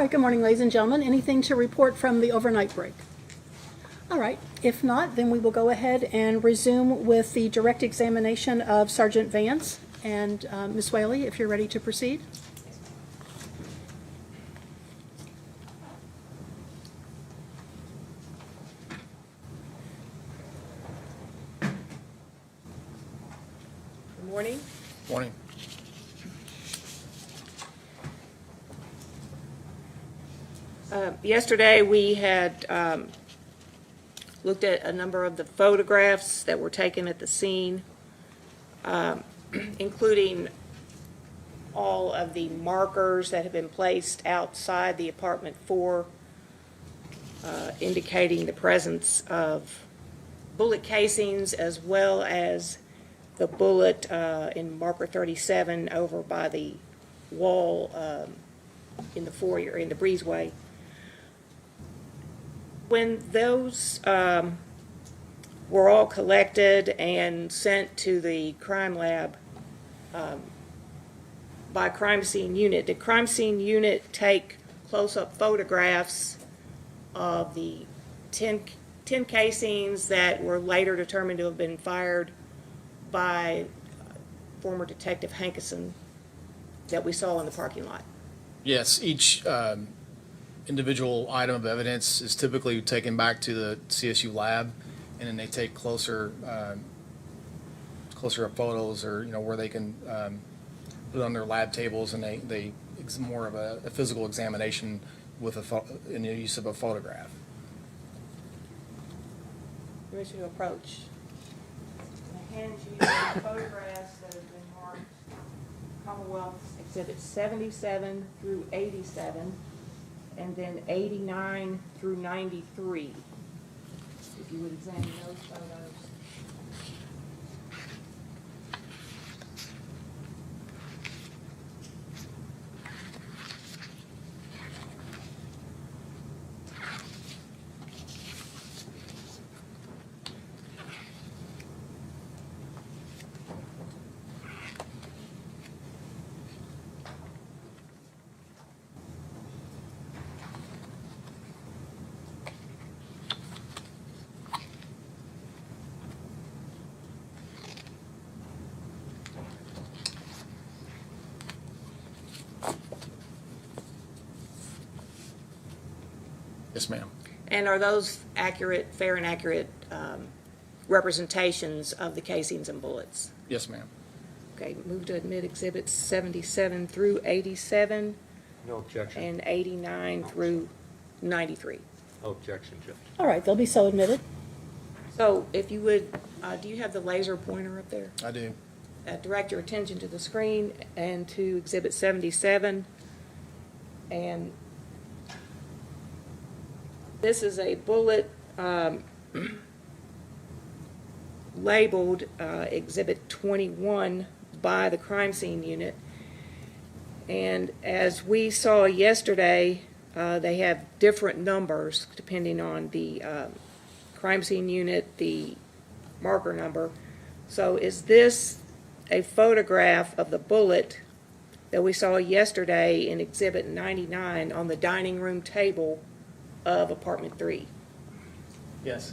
right, good morning, ladies and gentlemen. Anything to report from the overnight break? All right, if not, then we will go ahead and resume with the direct examination of Sergeant Vance. And Ms. Whaley, if you're ready to proceed. Good morning. Morning. Yesterday we had looked at a number of the photographs that were taken at the scene, including all of the markers that have been placed outside the apartment 4, indicating the presence of bullet casings, as well as the bullet in marker 37 over by the wall in the foyer, in the breezeway. When those were all collected and sent to the crime lab by crime scene unit, did crime scene unit take close-up photographs of the 10 casings that were later determined to have been fired by former Detective Hankison that we saw in the parking lot? Yes, each individual item of evidence is typically taken back to the CSU lab, and then they take closer up photos, or where they can put it on their lab tables, and they it's more of a physical examination with in the use of a photograph. Permission to approach. I hand you the photographs that have been marked Commonwealth Exhibit 77 through 87, and then 89 through 93. If you would examine those photos. Yes, ma'am. And are those accurate, fair and accurate representations of the casings and bullets? Yes, ma'am. Okay, move to admit exhibits 77 through 87 No objection. and 89 through 93. No objection, Judge. All right, they'll be so admitted. So if you would, do you have the laser pointer up there? I do. Direct your attention to the screen and to exhibit 77. And this is a bullet labeled exhibit 21 by the crime scene unit. And as we saw yesterday, they have different numbers depending on the crime scene unit, the marker number. So is this a photograph of the bullet that we saw yesterday in exhibit 99 on the dining room table of apartment 3? Yes.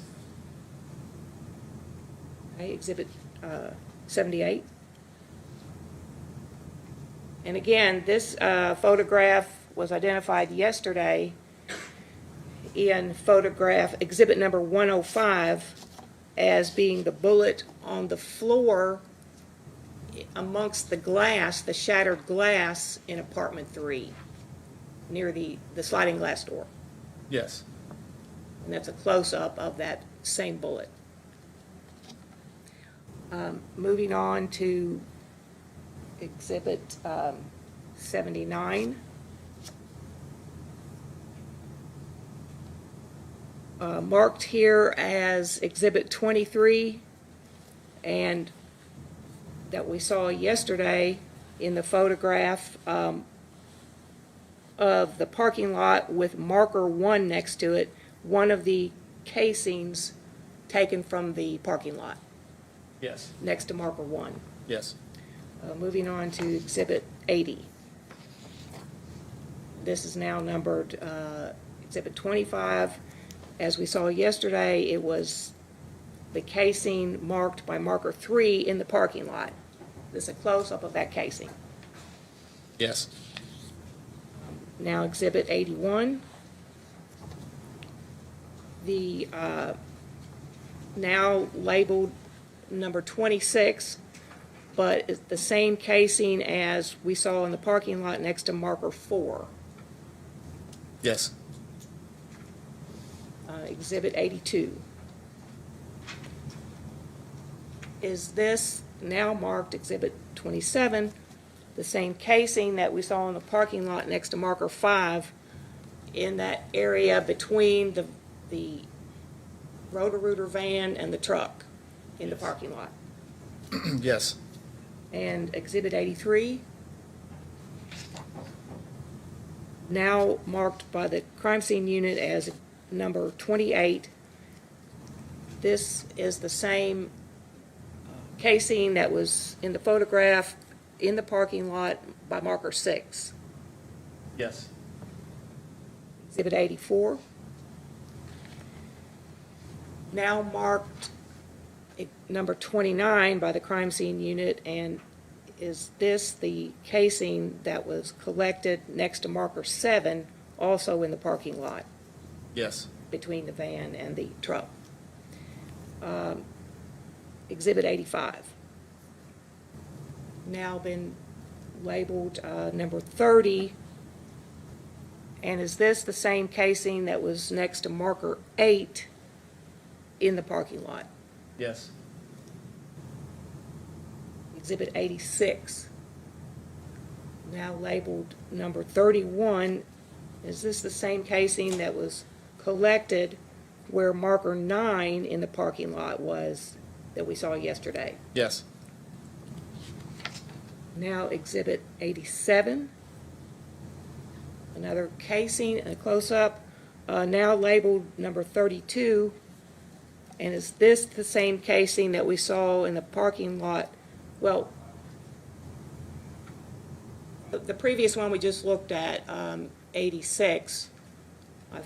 Okay, exhibit 78. And again, this photograph was identified yesterday in photograph exhibit number 105 as being the bullet on the floor amongst the glass, the shattered glass in apartment 3 near the sliding glass door. Yes. And that's a close-up of that same bullet. Moving on to exhibit 79. Marked here as exhibit 23, and that we saw yesterday in the photograph of the parking lot with marker 1 next to it, one of the casings taken from the parking lot Yes. next to marker 1. Yes. Moving on to exhibit 80. this is now numbered Exhibit 25. As we saw yesterday, it was the casing marked by marker 3 in the parking lot. This is a close-up of that casing. Yes. Now Exhibit 81. The now labeled number 26, but it's the same casing as we saw in the parking lot next to marker 4. Yes. Exhibit 82. Is this now marked Exhibit 27, the same casing that we saw in the parking lot next to marker 5 in that area between the Roto-Rooter van and the truck in the parking lot? Yes. And Exhibit 83, now marked by the crime scene unit as number 28. This is the same casing that was in the photograph in the parking lot by marker 6. Yes. Exhibit 84, now marked number 29 by the crime scene unit, and is this the casing that was collected next to marker 7, also in the parking lot Yes. between the van and the truck? Exhibit 85, now been labeled number 30, and is this the same casing that was next to marker 8 in the parking lot? Yes. Exhibit 86, now labeled number 31, is this the same casing that was collected where marker 9 in the parking lot was that we saw yesterday? Yes. Now Exhibit 87, another casing, a close-up, now labeled number 32, and is this the same casing that we saw in the parking lot? Well, the previous one we just looked at, 86, I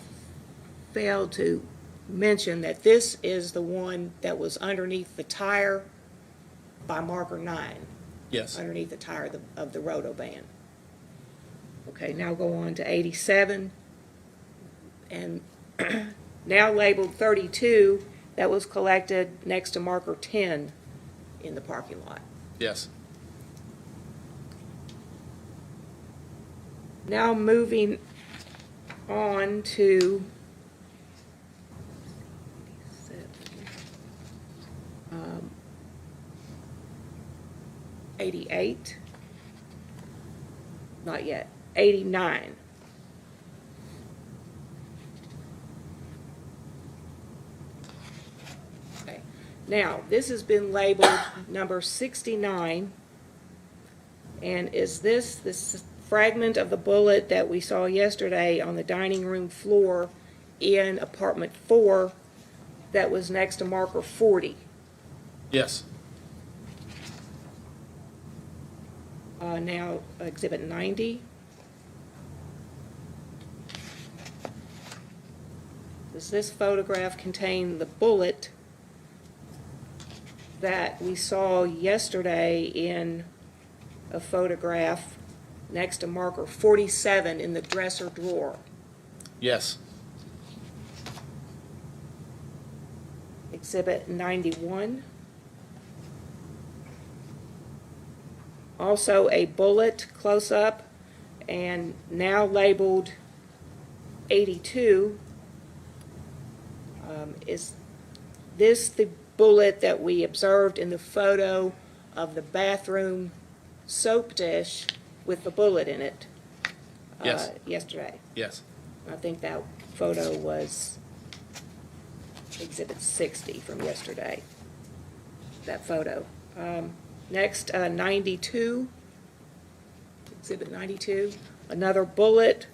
failed to mention that this is the one that was underneath the tire by marker 9. Yes. Underneath the tire of the roto van. Okay, now go on to 87, and now labeled 32, that was collected next to marker 10 in the parking lot. Yes. Now moving on to 88, not yet, 89. Okay. Now, this has been labeled number 69, and is this fragment of the bullet that we saw yesterday on the dining room floor in apartment 4 that was next to marker 40? Yes. Now, Exhibit 90. Does this photograph contain the bullet that we saw yesterday in a photograph next to marker 47 in the dresser drawer? Yes. Exhibit 91. Also a bullet close-up, and now labeled 82. Is this the bullet that we observed in the photo of the bathroom soap dish with the bullet in it Yes. yesterday? Yes. I think that photo was Exhibit 60 from yesterday, that photo. Next, 92, Exhibit 92, another bullet,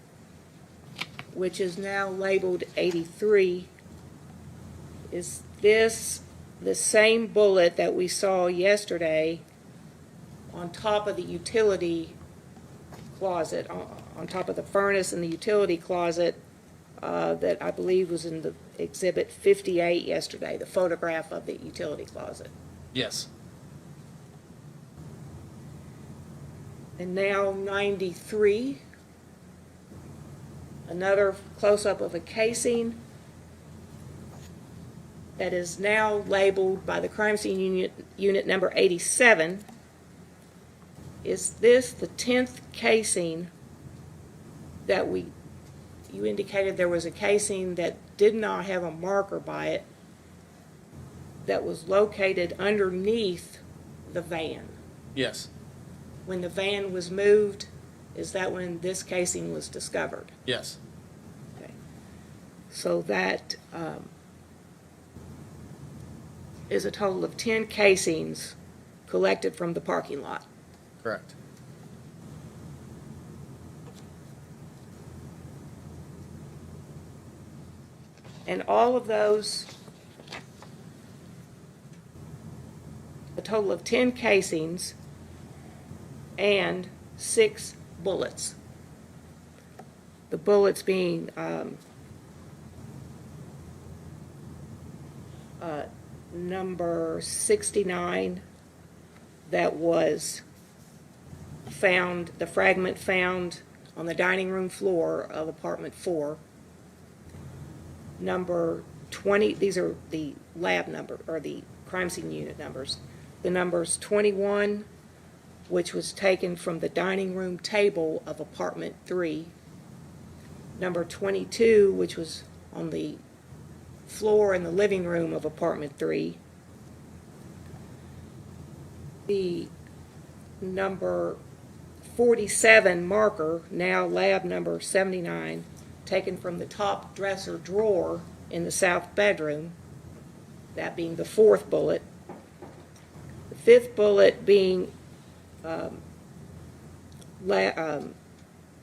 which is now labeled 83. Is this the same bullet that we saw yesterday on top of the utility closet, on top of the furnace in the utility closet that I believe was in the Exhibit 58 yesterday, the photograph of the utility closet. Yes. And now 93, another close-up of a casing that is now labeled by the crime scene unit number 87. Is this the 10th casing that you indicated there was a casing that did not have a marker by it that was located underneath the van? Yes. When the van was moved, is that when this casing was discovered? Yes. Okay. So that is a total of 10 casings collected from the parking lot. Correct. And all of those, a total of 10 casings and 6 bullets. The bullets being number 69 that was found, the fragment found on the dining room floor of apartment 4. Number 20, these are the lab number, or the crime scene unit numbers. The number's 21, which was taken from the dining room table of apartment 3. Number 22, which was on the floor in the living room of apartment 3. The number 47 marker, now lab number 79, taken from the top dresser drawer in the south bedroom, that being the 4th bullet. The 5th bullet being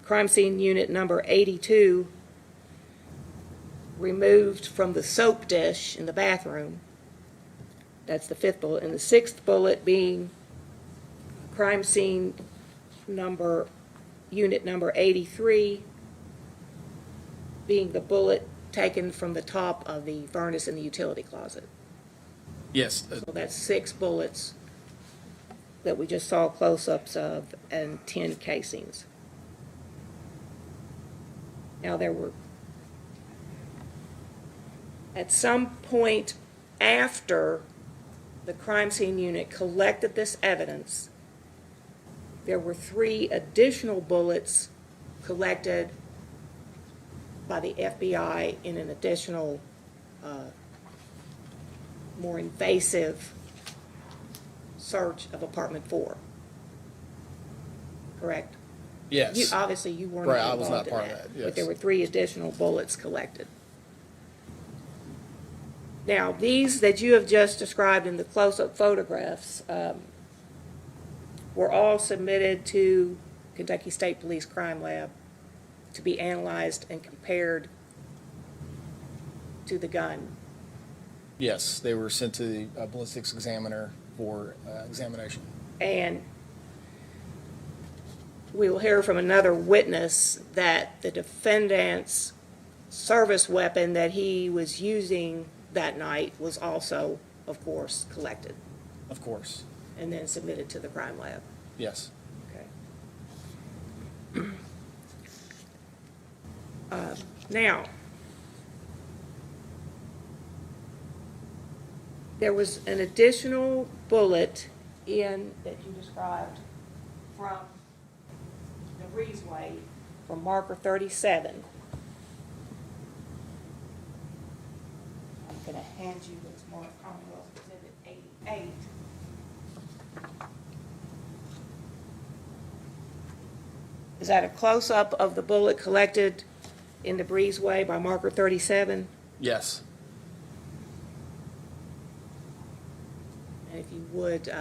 crime scene unit number 82, removed from the soap dish in the bathroom. That's the 5th bullet. And the 6th bullet being crime scene unit number 83, being the bullet taken from the top of the furnace in the utility closet. Yes. So that's 6 bullets that we just saw close-ups of and 10 casings. Now there were, at some point after the crime scene unit collected this evidence, there were 3 additional bullets collected by the FBI in an additional, more invasive search of apartment 4. Correct? Yes. Obviously, you weren't Right, I was involved not in part of that, yes. But there were 3 additional bullets collected. Now, these that you have just described in the close-up photographs were all submitted to Kentucky State Police Crime Lab to be analyzed and compared to the gun. Yes, they were sent to the ballistics examiner for examination. And we will hear from another witness that the defendant's service weapon that he was using that night was also, of course, collected Of course. and then submitted to the crime lab. Yes. Okay. Now, there was an additional bullet that you described from the breezeway from marker 37. I'm going to hand you what's marked Commonwealth Exhibit 88. Is that a close-up of the bullet collected in the breezeway by marker 37? Yes. And if you would,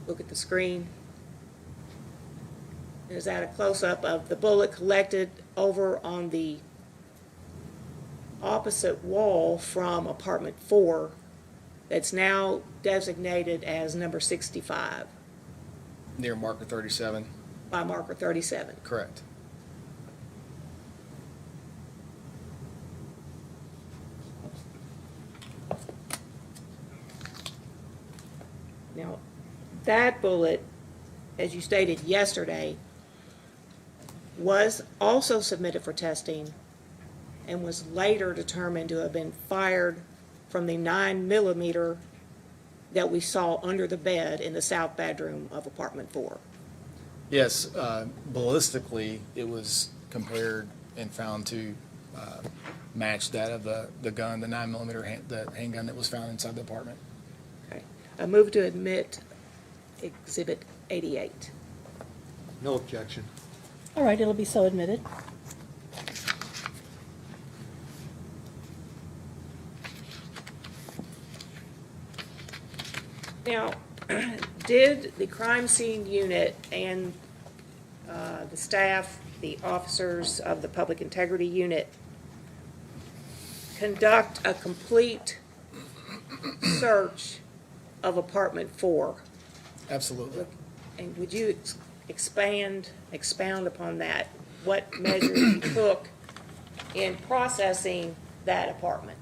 look at the screen. Is that a close-up of the bullet collected over on the opposite wall from apartment 4 that's now designated as number 65? Near marker 37. by marker 37. Correct. Now, that bullet, as you stated yesterday, was also submitted for testing and was later determined to have been fired from the 9mm that we saw under the bed in the south bedroom of apartment 4. Yes, ballistically, it was compared and found to match that of the gun, the 9mm the handgun that was found inside the apartment. Okay. I move to admit Exhibit 88. No objection. All right, it'll be so admitted. Now, did the crime scene unit and the staff, the officers of the public integrity unit, conduct a complete search of apartment 4? Absolutely. And would you expound upon that? What measures you took in processing that apartment?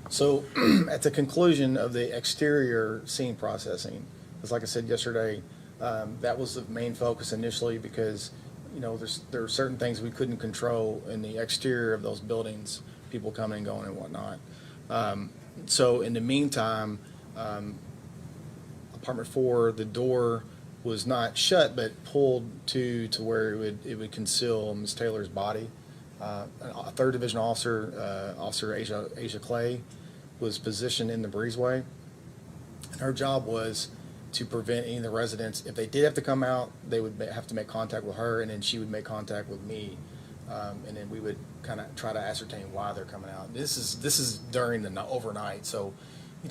So at the conclusion of the exterior scene processing, as like I said yesterday, that was the main focus initially because, there are certain things we couldn't control in the exterior of those buildings, people coming and going and whatnot. So in the meantime, apartment 4, the door was not shut but pulled to where it would conceal Ms. Taylor's body. A 3rd Division officer, Officer Asia Clay, was positioned in the breezeway. And her job was to prevent any of the residents, if they did have to come out, they would have to make contact with her, and then she would make contact with me. And then we would kind of try to ascertain why they're coming out. This is during the overnight, so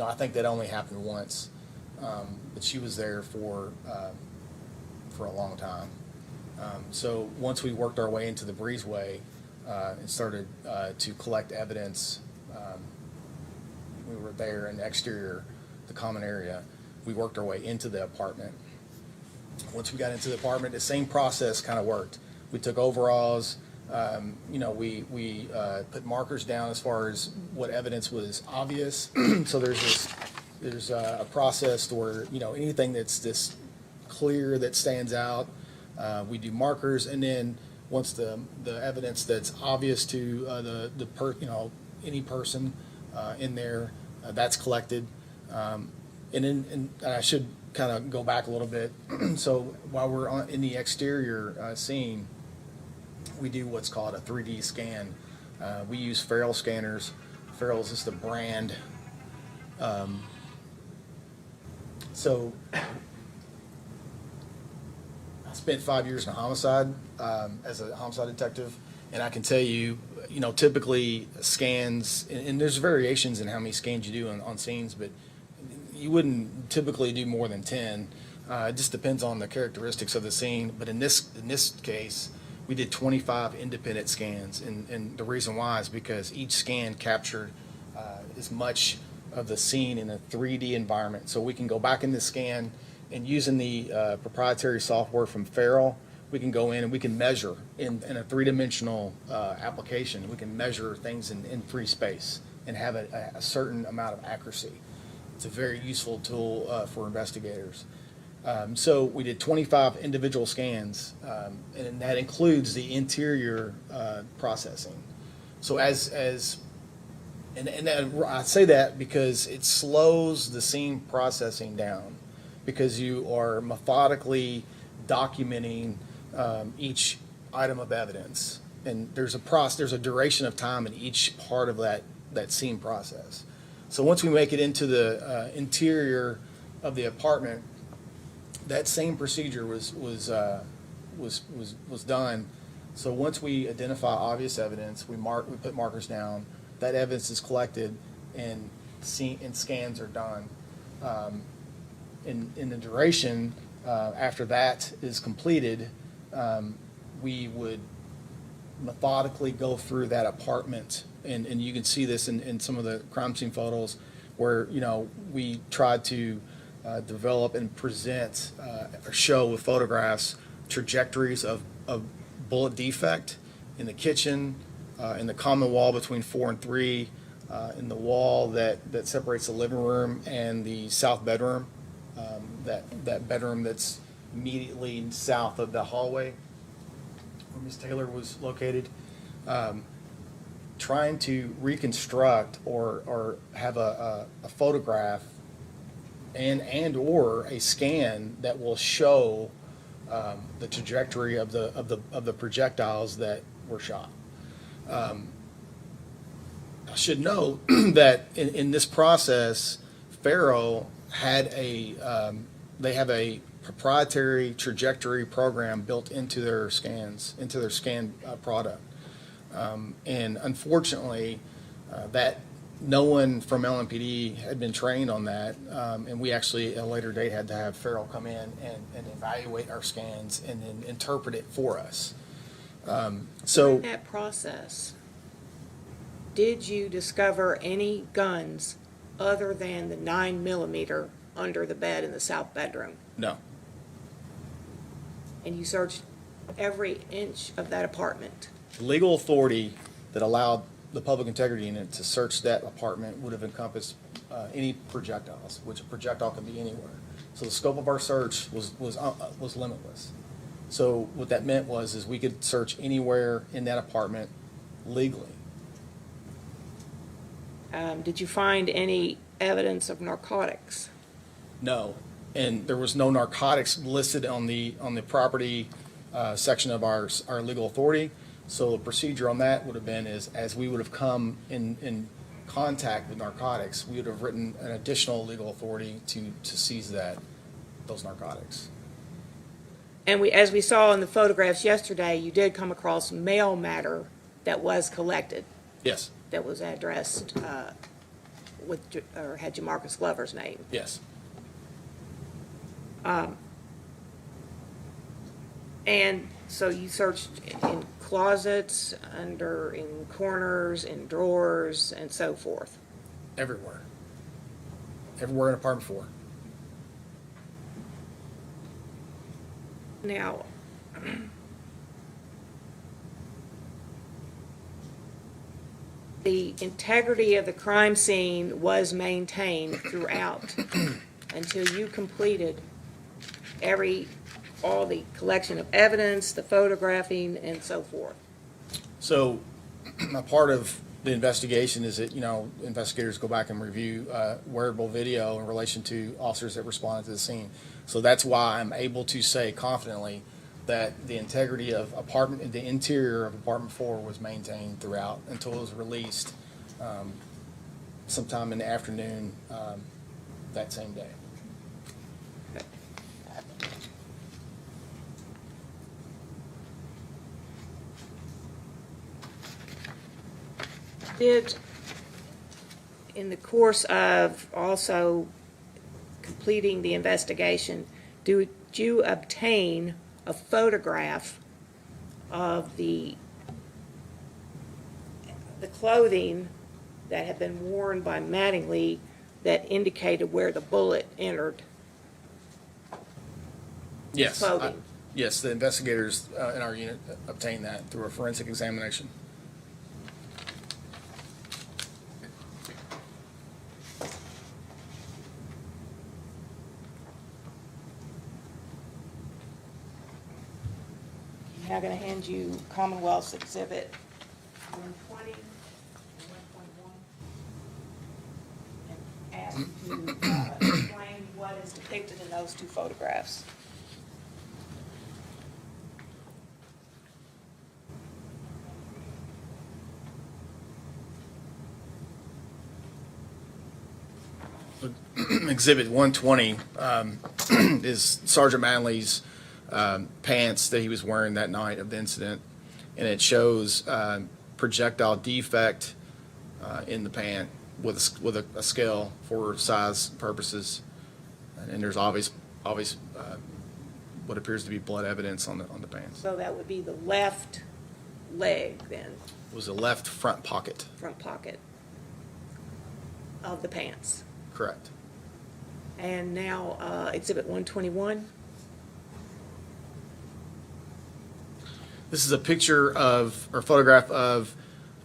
I think that only happened once. But she was there for a long time. So once we worked our way into the breezeway and started to collect evidence, we were there in the exterior, the common area. We worked our way into the apartment. Once we got into the apartment, the same process kind of worked. We took overalls. We put markers down as far as what evidence was obvious. So there's a process where anything that's this clear that stands out, we do markers, and then once the evidence that's obvious to any person in there, that's collected. And I should kind of go back a little bit. So while we're in the exterior scene, we do what's called a 3D scan. We use Farrell scanners. Farrell is just a brand. So I spent 5 years in homicide as a homicide detective, and I can tell you, typically scans, and there's variations in how many scans you do on scenes, but you wouldn't typically do more than 10. It just depends on the characteristics of the scene. But in this case, we did 25 independent scans, and the reason why is because each scan captured as much of the scene in a 3D environment. So we can go back in the scan, and using the proprietary software from Farrell, we can go in and we can measure in a 3-dimensional application. We can measure things in free space and have a certain amount of accuracy. It's a very useful tool for investigators. So we did 25 individual scans, and that includes the interior processing. So I say that because it slows the scene processing down, because you are methodically documenting each item of evidence, and there's a duration of time in each part of that scene process. So once we make it into the interior of the apartment, that same procedure was done. So once we identify obvious evidence, we put markers down. That evidence is collected, and scans are done. In the duration after that is completed, we would methodically go through that apartment, and you can see this in some of the crime scene photos where we tried to develop and present or show with photographs trajectories of bullet defect in the kitchen, in the common wall between 4 and 3, in the wall that separates the living room and the south bedroom, that bedroom that's immediately south of the hallway where Ms. Taylor was located. Trying to reconstruct or have a photograph and or a scan that will show the trajectory of the projectiles that were shot. I should note that in this process, Faro had they have a proprietary trajectory program built into their scans, into their scan product. And unfortunately, that no one from LMPD had been trained on that, and we actually at a later date had to have Farrell come in and evaluate our scans and then interpret it for us. So In that process, did you discover any guns other than the 9mm under the bed in the south bedroom? no, And you searched every inch of that apartment? the legal authority that allowed the public integrity unit to search that apartment would have encompassed any projectiles, which a projectile could be anywhere. So the scope of our search was limitless. So what that meant is we could search anywhere in that apartment legally. Did you find any evidence of narcotics? No, and there was no narcotics listed on the property section of our legal authority. So the procedure on that would have been as we would have come in contact with narcotics, we would have written an additional legal authority to seize those narcotics. And as we saw in the photographs yesterday, you did come across mail matter that was collected, Yes, that was addressed or had Jamarcus Glover's name. yes. And so you searched in closets, in corners, in drawers, and so forth. Everywhere. Everywhere in apartment 4. Now, the integrity of the crime scene was maintained throughout until you completed all the collection of evidence, the photographing, and so forth. So a part of the investigation is that, investigators go back and review wearable video in relation to officers that responded to the scene. So that's why I'm able to say confidently that the integrity of the interior of apartment 4 was maintained throughout until it was released sometime in the afternoon that same day. Did, in the course of also completing the investigation, did you obtain a photograph of the clothing that had been worn by Mattingly that indicated where the bullet entered? Yes. Clothing. Yes, the investigators in our unit obtained that through a forensic examination. I'm now going to hand you Commonwealth's Exhibit 120 and 121 and ask you to explain what is depicted in those two photographs. Exhibit 120 is Sergeant Mattingly's pants that he was wearing that night of the incident, and it shows projectile defect in the pant with a scale for size purposes, and there's obvious what appears to be blood evidence on the pants. So that would be the left leg then, It was the left front pocket. front pocket of the pants. Correct. And now Exhibit 121. This is a picture of, or photograph of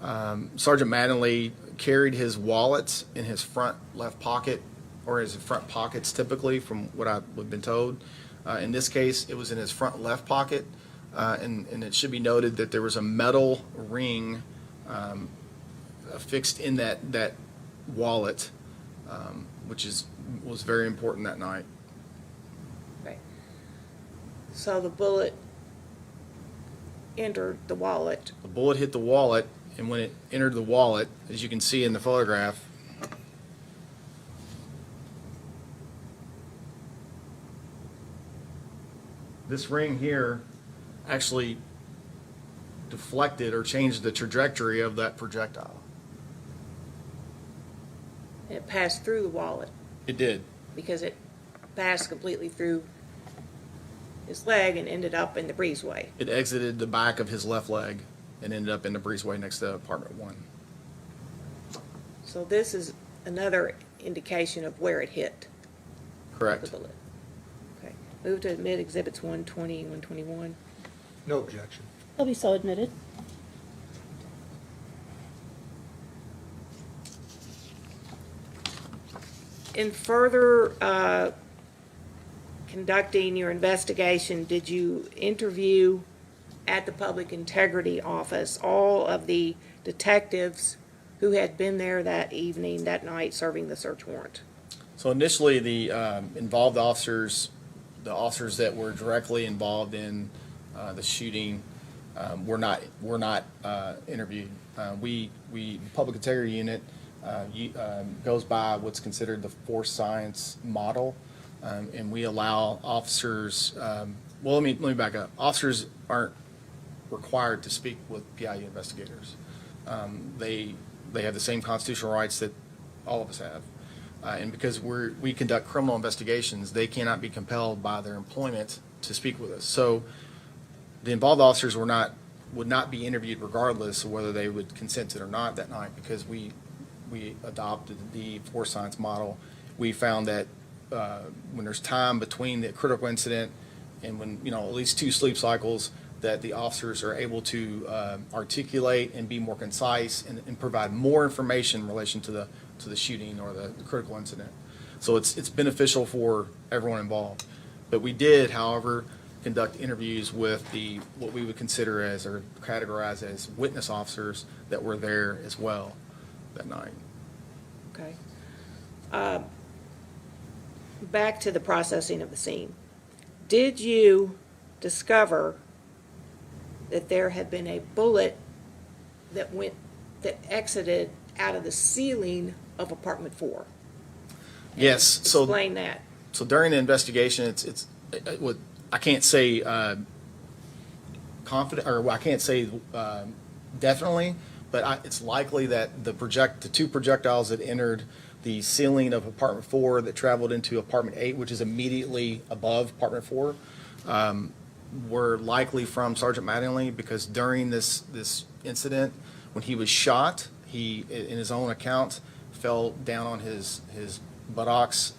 Sergeant Mattingly carried his wallet in his front left pocket, or his front pockets typically, from what I've been told. In this case, it was in his front left pocket, and it should be noted that there was a metal ring affixed in that wallet, which was very important that night. Right. So the bullet entered the wallet. The bullet hit the wallet, and when it entered the wallet, as you can see in the photograph, this ring here actually deflected or changed the trajectory of that projectile. And it passed through the wallet It did. because it passed completely through his leg and ended up in the breezeway. It exited the back of his left leg and ended up in the breezeway next to apartment 1. So this is another indication of where it hit Correct. the bullet. Okay. Move to admit exhibits 120, 121. No objection. They'll be so admitted. In further conducting your investigation, did you interview at the Public Integrity Office all of the detectives who had been there that evening, that night, serving the search warrant? So initially, the involved officers, the officers that were directly involved in the shooting, were not interviewed. We Public Integrity Unit goes by what's considered the force science model, and we allow officers. Well, let me back up. Officers aren't required to speak with PIU investigators. They have the same constitutional rights that all of us have. And because we conduct criminal investigations, they cannot be compelled by their employment to speak with us. So the involved officers would not be interviewed regardless of whether they would consent to it or not that night, because we adopted the force science model. We found that when there's time between the critical incident and when, at least 2 sleep cycles, that the officers are able to articulate and be more concise and provide more information in relation to the shooting or the critical incident. So it's beneficial for everyone involved. But we did, however, conduct interviews with what we would consider as, or categorize as, witness officers that were there as well that night. Okay. Back to the processing of the scene. Did you discover that there had been a bullet that exited out of the ceiling of apartment 4? Yes. So Explain that. So during the investigation, it's what I can't say confident, or I can't say definitely, but it's likely that the 2 projectiles that entered the ceiling of apartment 4 that traveled into apartment 8, which is immediately above apartment 4, were likely from Sergeant Mattingly, because during this incident, when he was shot, he, in his own account, fell down on his buttocks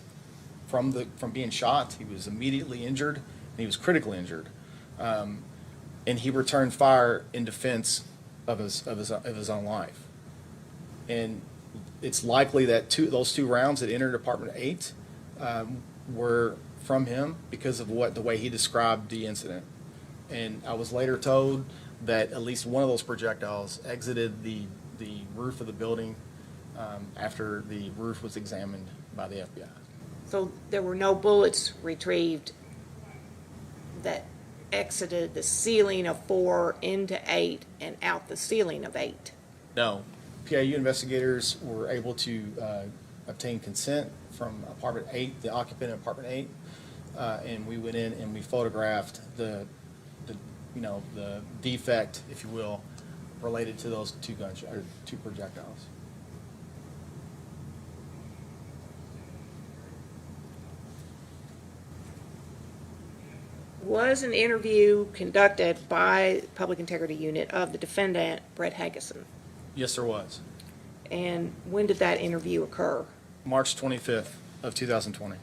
from being shot. He was immediately injured, and he was critically injured, and he returned fire in defense of his own life. And it's likely that those 2 rounds that entered apartment 8 were from him because of the way he described the incident. And I was later told that at least one of those projectiles exited the roof of the building after the roof was examined by the FBI. So there were no bullets retrieved that exited the ceiling of 4 into 8 and out the ceiling of 8? No. PIU investigators were able to obtain consent from apartment 8, the occupant in apartment 8, and we went in and we photographed the defect, if you will, related to those 2 projectiles. Was an interview conducted by Public Integrity Unit of the defendant, Brett Hankison? Yes, there was. And when did that interview occur? March 25th of 2020.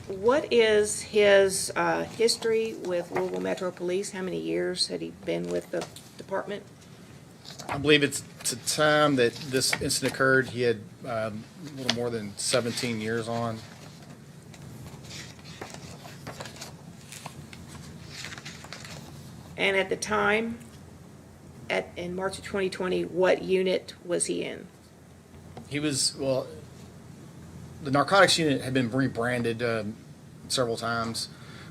What is his history with Louisville Metro Police? How many years had he been with the department? I believe it's the time that this incident occurred, he had a little more than 17 years on. And at the time, in March of 2020, what unit was he in? He was, well, the narcotics unit had been rebranded several times.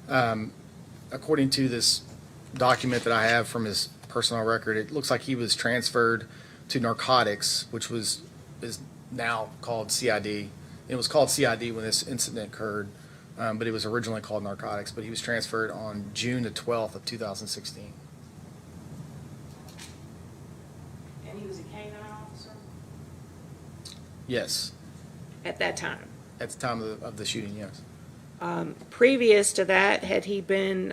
According to this document that I have from his personnel record, it looks like he was transferred to narcotics, which is now called CID. It was called CID when this incident occurred, but it was originally called narcotics. But he was transferred on June the 12th of 2016. And he was a K-9 officer? Yes, At that time. at the time of the shooting, yes. Previous to that, had he been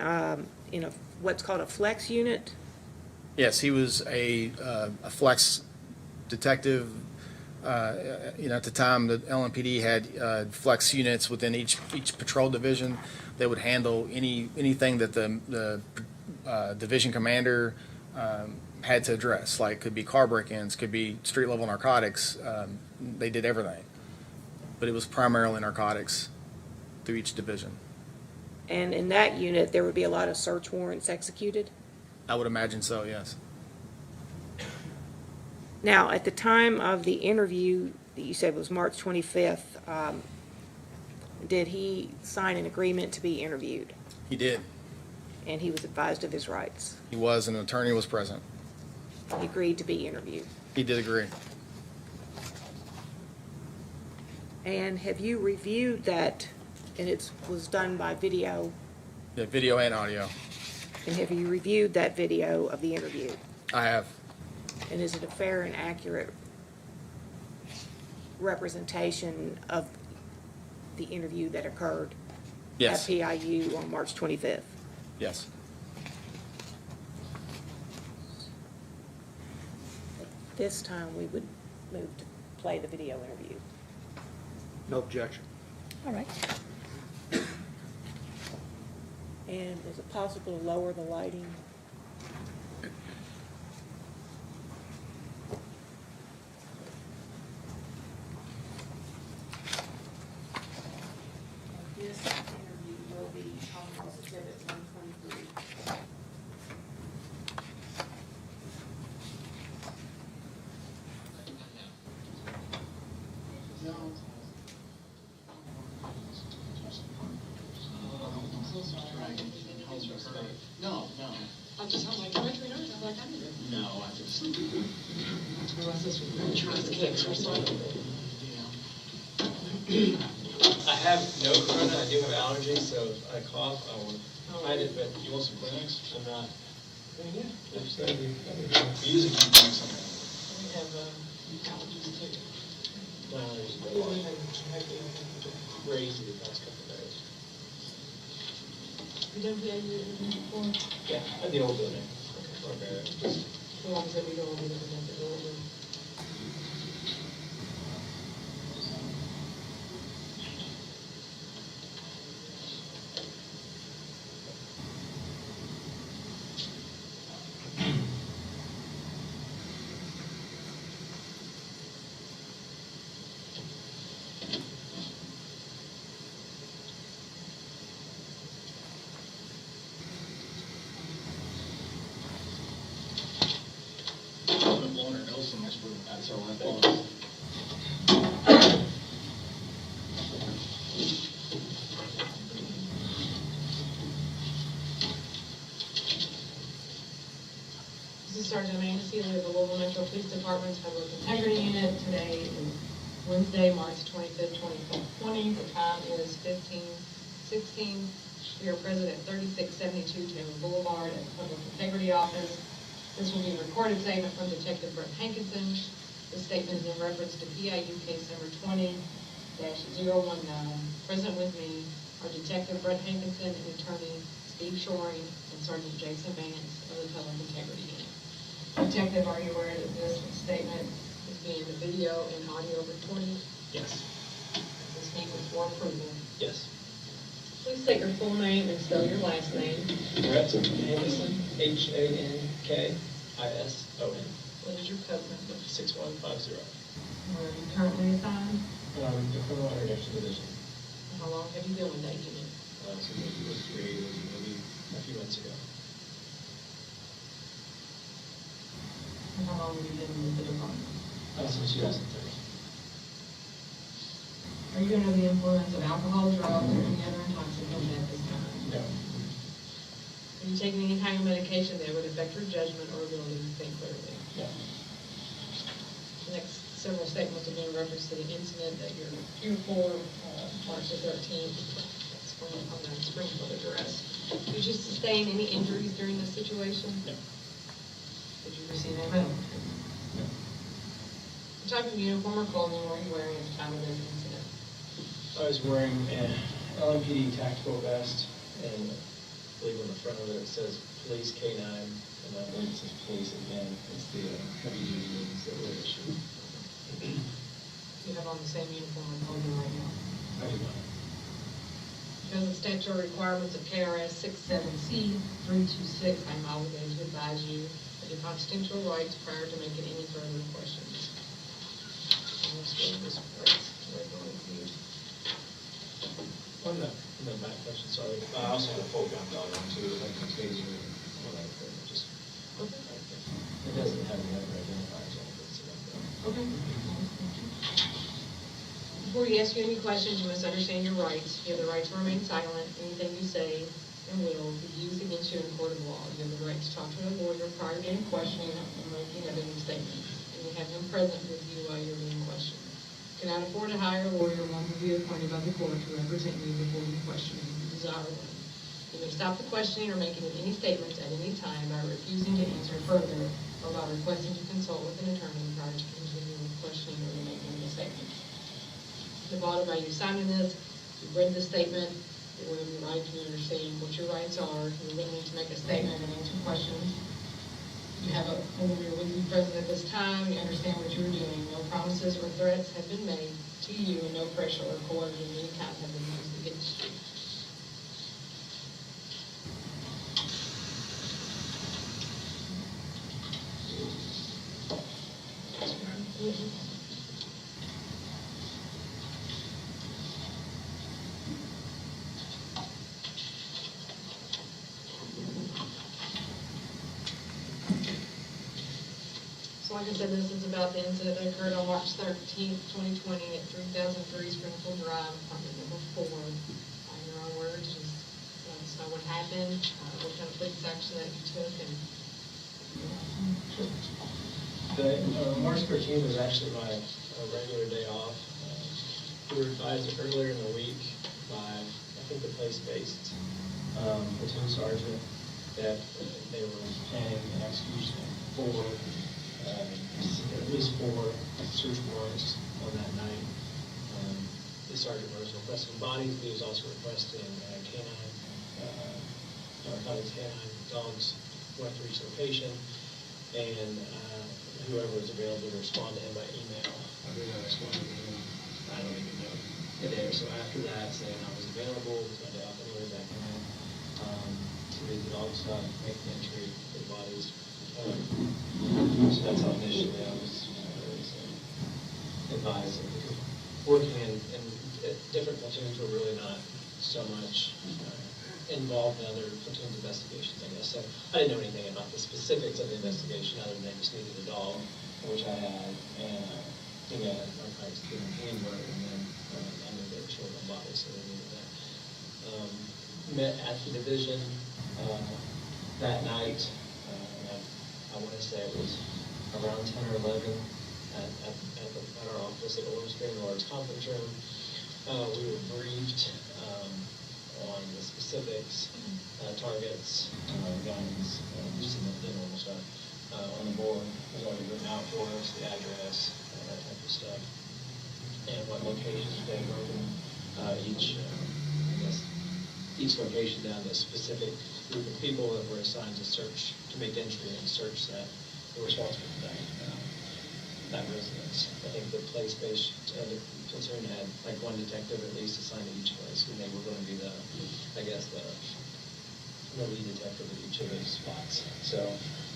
in what's called a flex unit? Yes, he was a flex detective. At the time, the LMPD had flex units within each patrol division that would handle anything that the division commander had to address. Like, could be car break-ins, could be street-level narcotics. They did everything, but it was primarily narcotics through each division. And in that unit, there would be a lot of search warrants executed? I would imagine so, yes. Now, at the time of the interview that you said was March 25th, did he sign an agreement to be interviewed? He did. And he was advised of his rights? He was, and an attorney was present. He agreed to be interviewed? He did agree. And have you reviewed that, and it was done by video, Yeah, video and audio. and have you reviewed that video of the interview? I have. And is it a fair and accurate representation of the interview that occurred Yes. at PIU on March 25th? Yes. This time, we would move to play the video interview. No objection. All right. And is it possible to lower the lighting? This interview will be on Exhibit 123. No. I'm just, I'm like, where's your nose? I'm like, I didn't. No, I just, Unless this was trust kicks or something. I have no corona, I do have allergies, so if I cough, I will hide it, but you want some Kleenex? I'm not. Yeah. We usually keep Kleenex on that. We have, allergies too. My allergies We are live in crazy the past couple of days. We done PIU before? Yeah, at the old building. Okay. The ones that we don't want to live in the building. I've blown her nose so much, but that's all I thought. This is Sergeant Amanda Sealy of the Louisville Metro Police Department's Public Integrity Unit. Today is Wednesday, March 25th, 2020. The time is 15:16. We are present at 3672 Taylor Boulevard at the Public Integrity Office. This will be a recorded statement from Detective Brett Hankison. This statement is in reference to PIU case number 20-019. Present with me are Detective Brett Hankison and Attorney Steve Shoring and Sergeant Jason Vance of the Public Integrity Unit. Detective, are you aware that this statement is being video and audio recorded? Yes, This statement is for approval. yes. Please state your full name and spell your last name. Brett Hankison, Hankison. What is your code number? 6150. Where are you currently assigned? The criminal interdiction division. How long have you been with that unit? So it was created maybe a few months ago. And how long have you been with the department? Since 2003. Are you under the influence of alcohol, drugs, or any other intoxicant at this time? No. Are you taking any kind of medication that would affect your judgment or ability to think clearly? No. The next several statements will be in reference to the incident that you're here for, March the 13th, on the Springfield address. Did you sustain any injuries during this situation? No. Did you receive any medical treatment? No. What type of uniform or clothing were you wearing at the time of this incident? I was wearing an LMPD tactical vest, and I believe on the front of it says Police K9, and I believe it says Police again. It's the heavy duty ones that were issued. You have on the same uniform and clothing right now. I do not. Because of statutory requirements of KRS 67C 326, I'm obligated to advise you of your constitutional rights prior to making any further questions. And this was regularly used. On the back question, sorry. I also had a full gun belt on too, like a taser and all that thing. Just, it doesn't have any other identifiers on it, but it's a gun belt. Okay. Before we ask you any questions, you must understand your rights. You have the right to remain silent. Anything you say and will be used against you in court of law. You have the right to talk to a lawyer prior to any questioning and making of any statements. And you have him present with you while you're being questioned. You cannot afford to hire a lawyer, one will be appointed by the court to represent you before you question if you desire one. You may stop the questioning or making of any statements at any time by refusing to answer further or by requesting to consult with an attorney prior to continuing with questioning or to making any statements. The bottom, by you signing this, you've read the statement, you have the right to understand what your rights are, you're willing to make a statement and answer questions. You have a lawyer with you present at this time, you understand what you're doing, no promises or threats have been made to you, and no pressure or coercion of any kind have been used against you. So like I said, this is about the incident that occurred on March 13th, 2020 at 3003 Springfield Drive, apartment number 4. Your own words, just let us know what happened, what kind of police action that you took, and The March 13th was actually my regular day off. We were advised earlier in the week by, I think, the place-based platoon sergeant that they were planning an execution for at least 4 search warrants on that night. The sergeant was requesting bodies, but he was also requesting canine, narcotics canine dogs went to each location, and whoever was available to respond to him by email. I believe I responded to him, I don't even know, a day or so after that, saying I was available, it was my day off anyway, back in to read the dog stuff, make the entry for the bodies. So that's how initially I was advised. Working in different platoons were really not so much involved in other platoons' investigations, I guess. So I didn't know anything about the specifics of the investigation other than they just needed a dog, which I had, and I think I had narcotics handler, and then I knew they were short on bodies, so they needed that. Met at the division that night. I want to say it was around 10 or 11 at our office at Louisville, in the large conference room. We were briefed on the specifics, targets, guns, just the normal stuff. On the board was already written out for us, the address, that type of stuff, and what locations they had broken each location down to a specific group of people that were assigned to search, to make entry and search that were responsible for that. that residence. I think the place-based concern had like one detective at least assigned to each place, and they were going to be the, I guess, the lead detective at each of those spots. So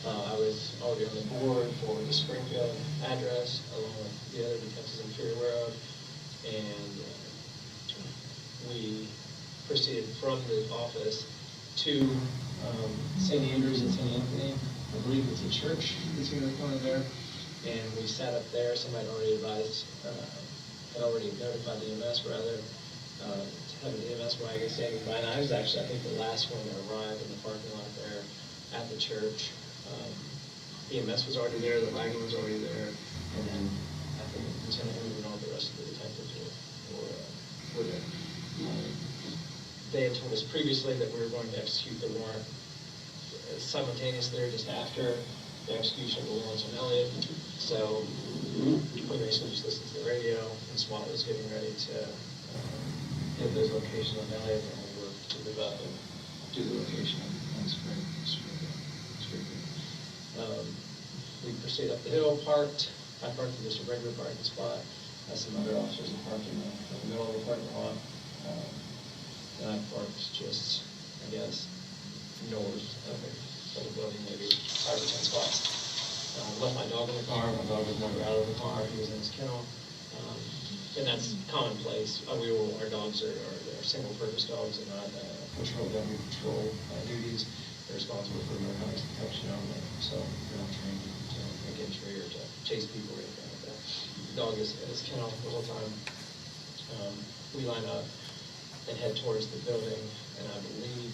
I was already on the board for the Springfield address, along with the other detectives I'm sure you're aware of, and we proceeded from the office to St. Andrews and St. Anthony. I believe it's a church that's going to be going there. And we sat up there. Somebody had already advised, had already notified the EMS rather, to have an EMS wagon standing by. And I was actually, I think, the last one that arrived in the parking lot there at the church. The EMS was already there, the wagon was already there, and then I think Lieutenant Henry and all the rest of the detectives were there. They had told us previously that we were going to execute the warrant simultaneously or just after the execution of the warrants on Elliott. So we basically just listened to the radio, and SWAT was getting ready to hit those locations on Elliott, and we were to move up and do the location on Springfield. We proceeded up the hill, parked. I parked in just a regular parking spot. Some other officers were parked in the middle of the parking lot. And I parked just, I guess, north of the building, maybe 5 or 10 spots. Left my dog in the car. My dog was never out of the car. He was in his kennel. And that's commonplace. Our dogs are single-purpose dogs and not patrol duties. They're responsible for narcotics detection only, so they're not trained to make entry or to chase people or anything like that. The dog is in his kennel the whole time. We line up and head towards the building, and I believe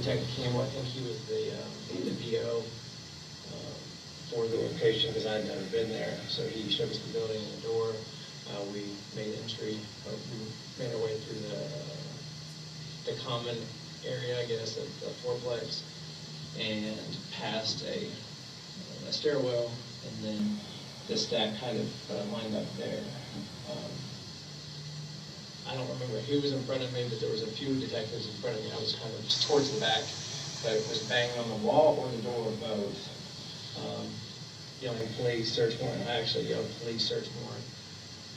Detective Campbell, I think he was the BO for the location because I had never been there. So he showed us the building and the door. We made entry. We made our way through the common area, I guess, of the fourplex, and past a stairwell, and then the stack kind of lined up there. I don't remember who was in front of me, but there was a few detectives in front of me. I was kind of towards the back, but it was banging on the wall or the door or both. Yelling police, search warrant. I actually yelled police, search warrant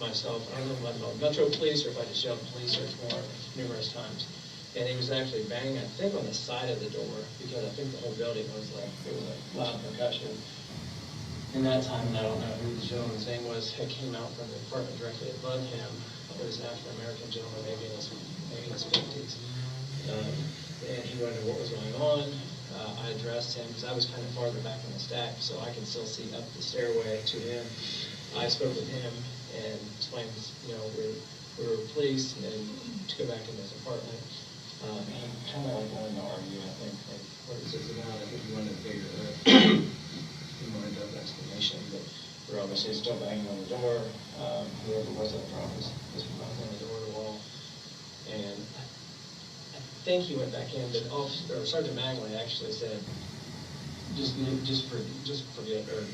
myself. I don't know if I yelled Metro Police or if I just yelled police, search warrant numerous times. And he was actually banging, I think, on the side of the door because I think the whole building was like, it was like loud percussion. In that time, and I don't know who the gentleman's name was, it came out from the apartment directly above him. It was an African-American gentleman, maybe in his 50s. And he wondered what was going on. I addressed him because I was kind of farther back in the stack, so I could still see up the stairway to him. I spoke with him and explained, we were police and to go back in his apartment. And he kind of like wanted to argue, I think, like, what is this about? I think he wanted to figure it out. He wanted an explanation, but we're obviously still banging on the door. Whoever was up front was knocking on the door to the wall. And I think he went back in, but Sergeant Mattingly actually said, just forget, or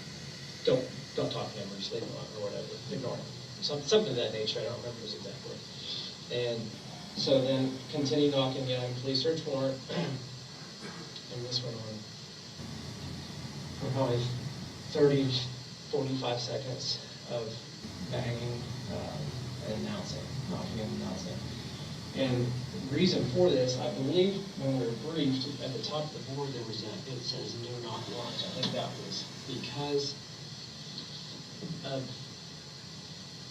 don't talk to him, or just leave him alone, or whatever, ignore him. Something of that nature, I don't remember his exact word. And so then continue knocking, yelling, police search warrant, and this went on for probably 30, 45 seconds of banging and announcing, knocking and announcing. And the reason for this, I believe when we were briefed, at the top of the board there was it says no knock warrant. I think that was because of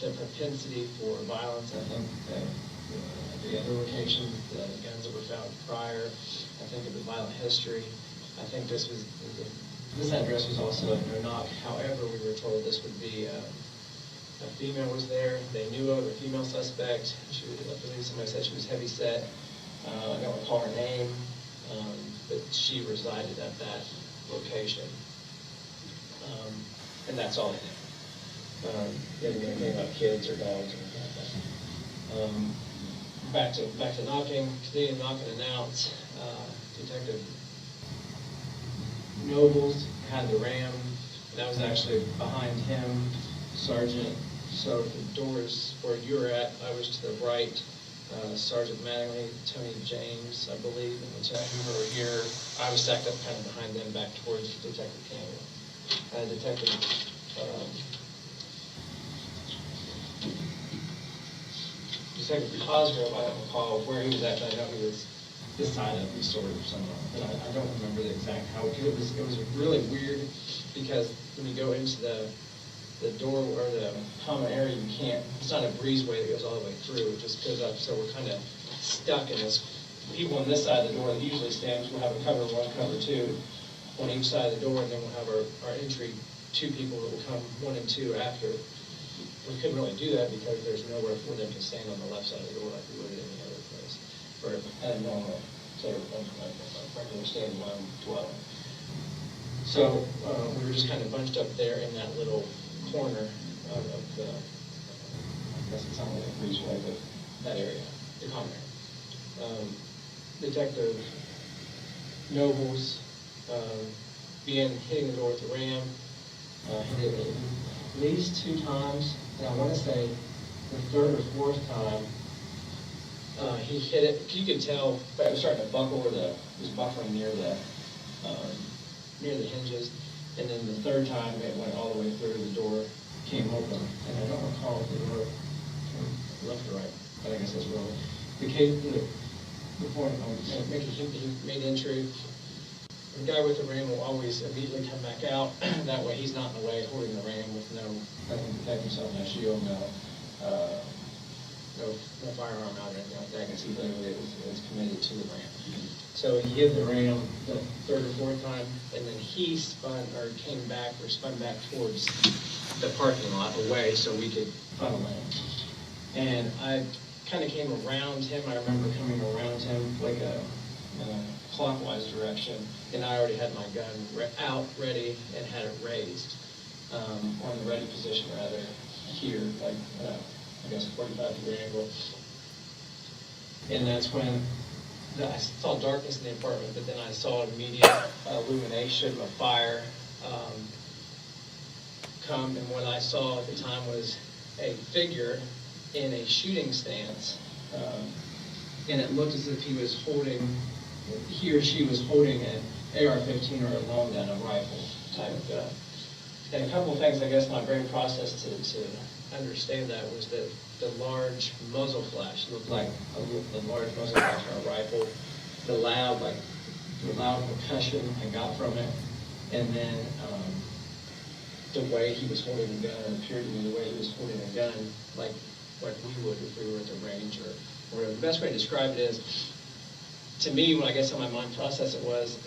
the propensity for violence. I think that the other locations, the guns that were found prior, I think of the violent history. I think this address was also a no knock. However, we were told this would be a female was there. They knew of a female suspect. I believe somebody said she was heavy set. I don't recall her name, but she resided at that location. And that's all I knew. Didn't know anything about kids or dogs or anything like that. Back to knocking, continue to knock and announce. Detective Nobles had the ram. That was actually behind him. Sergeant, so the doors where you were at, I was to the right. Sergeant Mattingly, Tony James, I believe, and Lieutenant Hoover were here. I was stacked up kind of behind them back towards Detective Campbell. Detective Detective Cosgrove, I don't recall where he was at, but I know he was this side of the store somewhere. But I don't remember the exact how, because it was really weird, because when you go into the door or the common area, you can't, it's not a breezeway that goes all the way through, it just goes up, so we're kind of stuck in this. People on this side of the door that usually stands, we'll have a cover one, cover two on each side of the door, and then we'll have our entry, two people that will come, one and two after. We couldn't really do that because there's nowhere for them to stand on the left side of the door like we would at any other place, or at a normal, say, regular standing room dwelling. So we were just kind of bunched up there in that little corner of the, I guess it's not really a breezeway, but that area, the common area. Detective Nobles began hitting the door with the ram. Hit it at least 2 times, and I want to say the 3rd or 4th time he hit it. You could tell it was starting to buckle, or it was buckling near the hinges, and then the 3rd time it went all the way through. The door came open, and I don't recall if the door came left or right, but I guess that's wrong. The point he made entry. The guy with the ram will always immediately come back out. That way he's not in the way, holding the ram with nothing to protect himself, no shield, no firearm out or anything like that, because he literally was committed to the ram. So he hit the ram the 3rd or 4th time, and then he spun back towards the parking lot away so we could funnel in. And I kind of came around him. I remember coming around him like a clockwise direction, and I already had my gun out, ready, and had it raised on the ready position, rather, here, like, I guess, 45-degree angle. And that's when I saw darkness in the apartment, but then I saw immediate illumination of fire come, and what I saw at the time was a figure in a shooting stance, and it looked as if he or she was holding an AR-15 or a long gun, a rifle type of gun. And a couple of things, I guess, my brain processed to understand that was that the large muzzle flash looked like the large muzzle flash on a rifle, the loud percussion I got from it, and then the way he was holding the gun, or appeared to me the way he was holding a gun, like we would if we were at the range or whatever. The best way to describe it is, to me, when I guess how my mind processed it was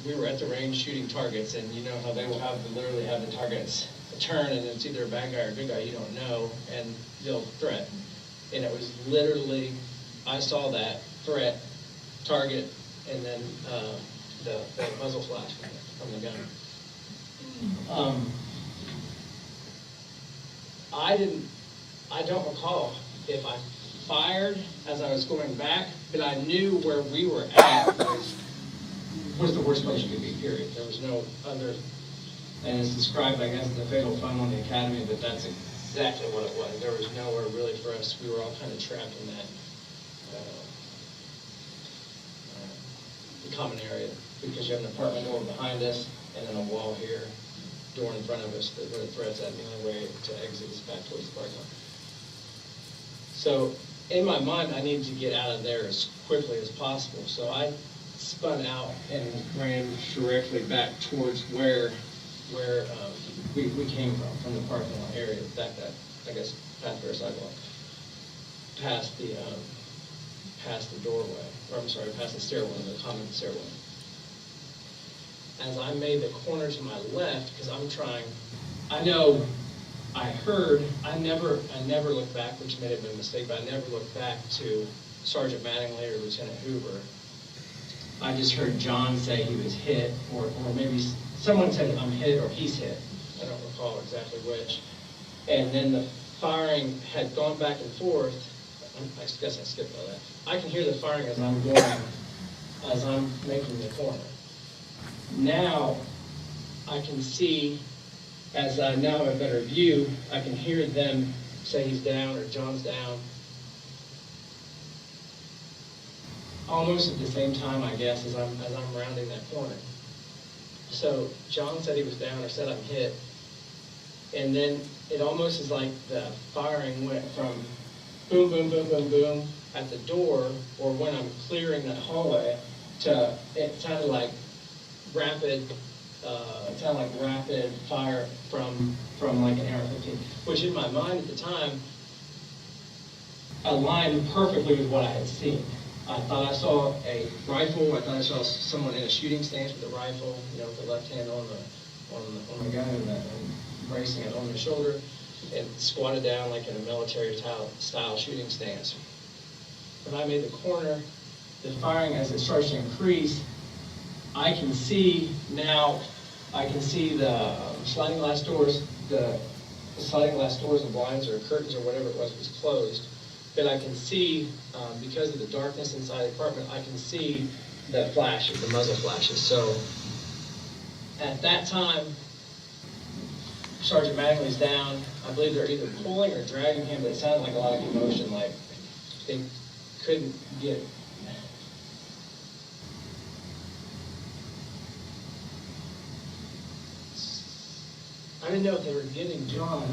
we were at the range shooting targets, and you know how they will literally have the targets turn, and it's either a bad guy or a good guy, you don't know, and they'll threat. And it was literally, I saw that threat, target, and then the muzzle flash from the gun. I don't recall if I fired as I was going back, but I knew where we were at was the worst place you could be, period. There was no other, and it's described, I guess, the fatal funnel in the academy, but that's exactly what it was. There was nowhere really for us. We were all kind of trapped in that common area, because you have an apartment door behind us, and then a wall here, door in front of us that really threats that. The only way to exit is back towards the parking lot. So in my mind, I needed to get out of there as quickly as possible. So I spun out and ran directly back towards where we came from the parking lot area, that I guess past their sidewalk, past the doorway, or I'm sorry, past the stairwell, the common stairwell. As I made the corner to my left, because I know I heard, I never looked back, which may have been a mistake, but I never looked back to Sergeant Mattingly or Lieutenant Hoover. I just heard John say he was hit, or maybe someone said I'm hit or he's hit. I don't recall exactly which. And then the firing had gone back and forth. I guess I skipped all that. I can hear the firing as I'm making the corner. Now I can see, as I now have a better view, I can hear them say he's down or John's down. Almost at the same time, I guess, as I'm rounding that corner. So John said he was down or said I'm hit. And then it almost is like the firing went from boom, boom, boom, boom, boom at the door, or when I'm clearing that hallway, to, it sounded like rapid fire from like an AR-15, which in my mind at the time aligned perfectly with what I had seen. I thought I saw a rifle. I thought I saw someone in a shooting stance with a rifle, with the left hand on the gun and bracing it on their shoulder, and squatted down like in a military style shooting stance. When I made the corner, the firing as it starts to increase, I can see now. I can see the sliding glass doors, the sliding glass doors and blinds or curtains or whatever it was closed. But I can see, because of the darkness inside the apartment, I can see the flashes, the muzzle flashes. So at that time, Sergeant Mattingly's down. I believe they're either pulling or dragging him, but it sounded like a lot of commotion, like they couldn't get. I didn't know if they were getting John.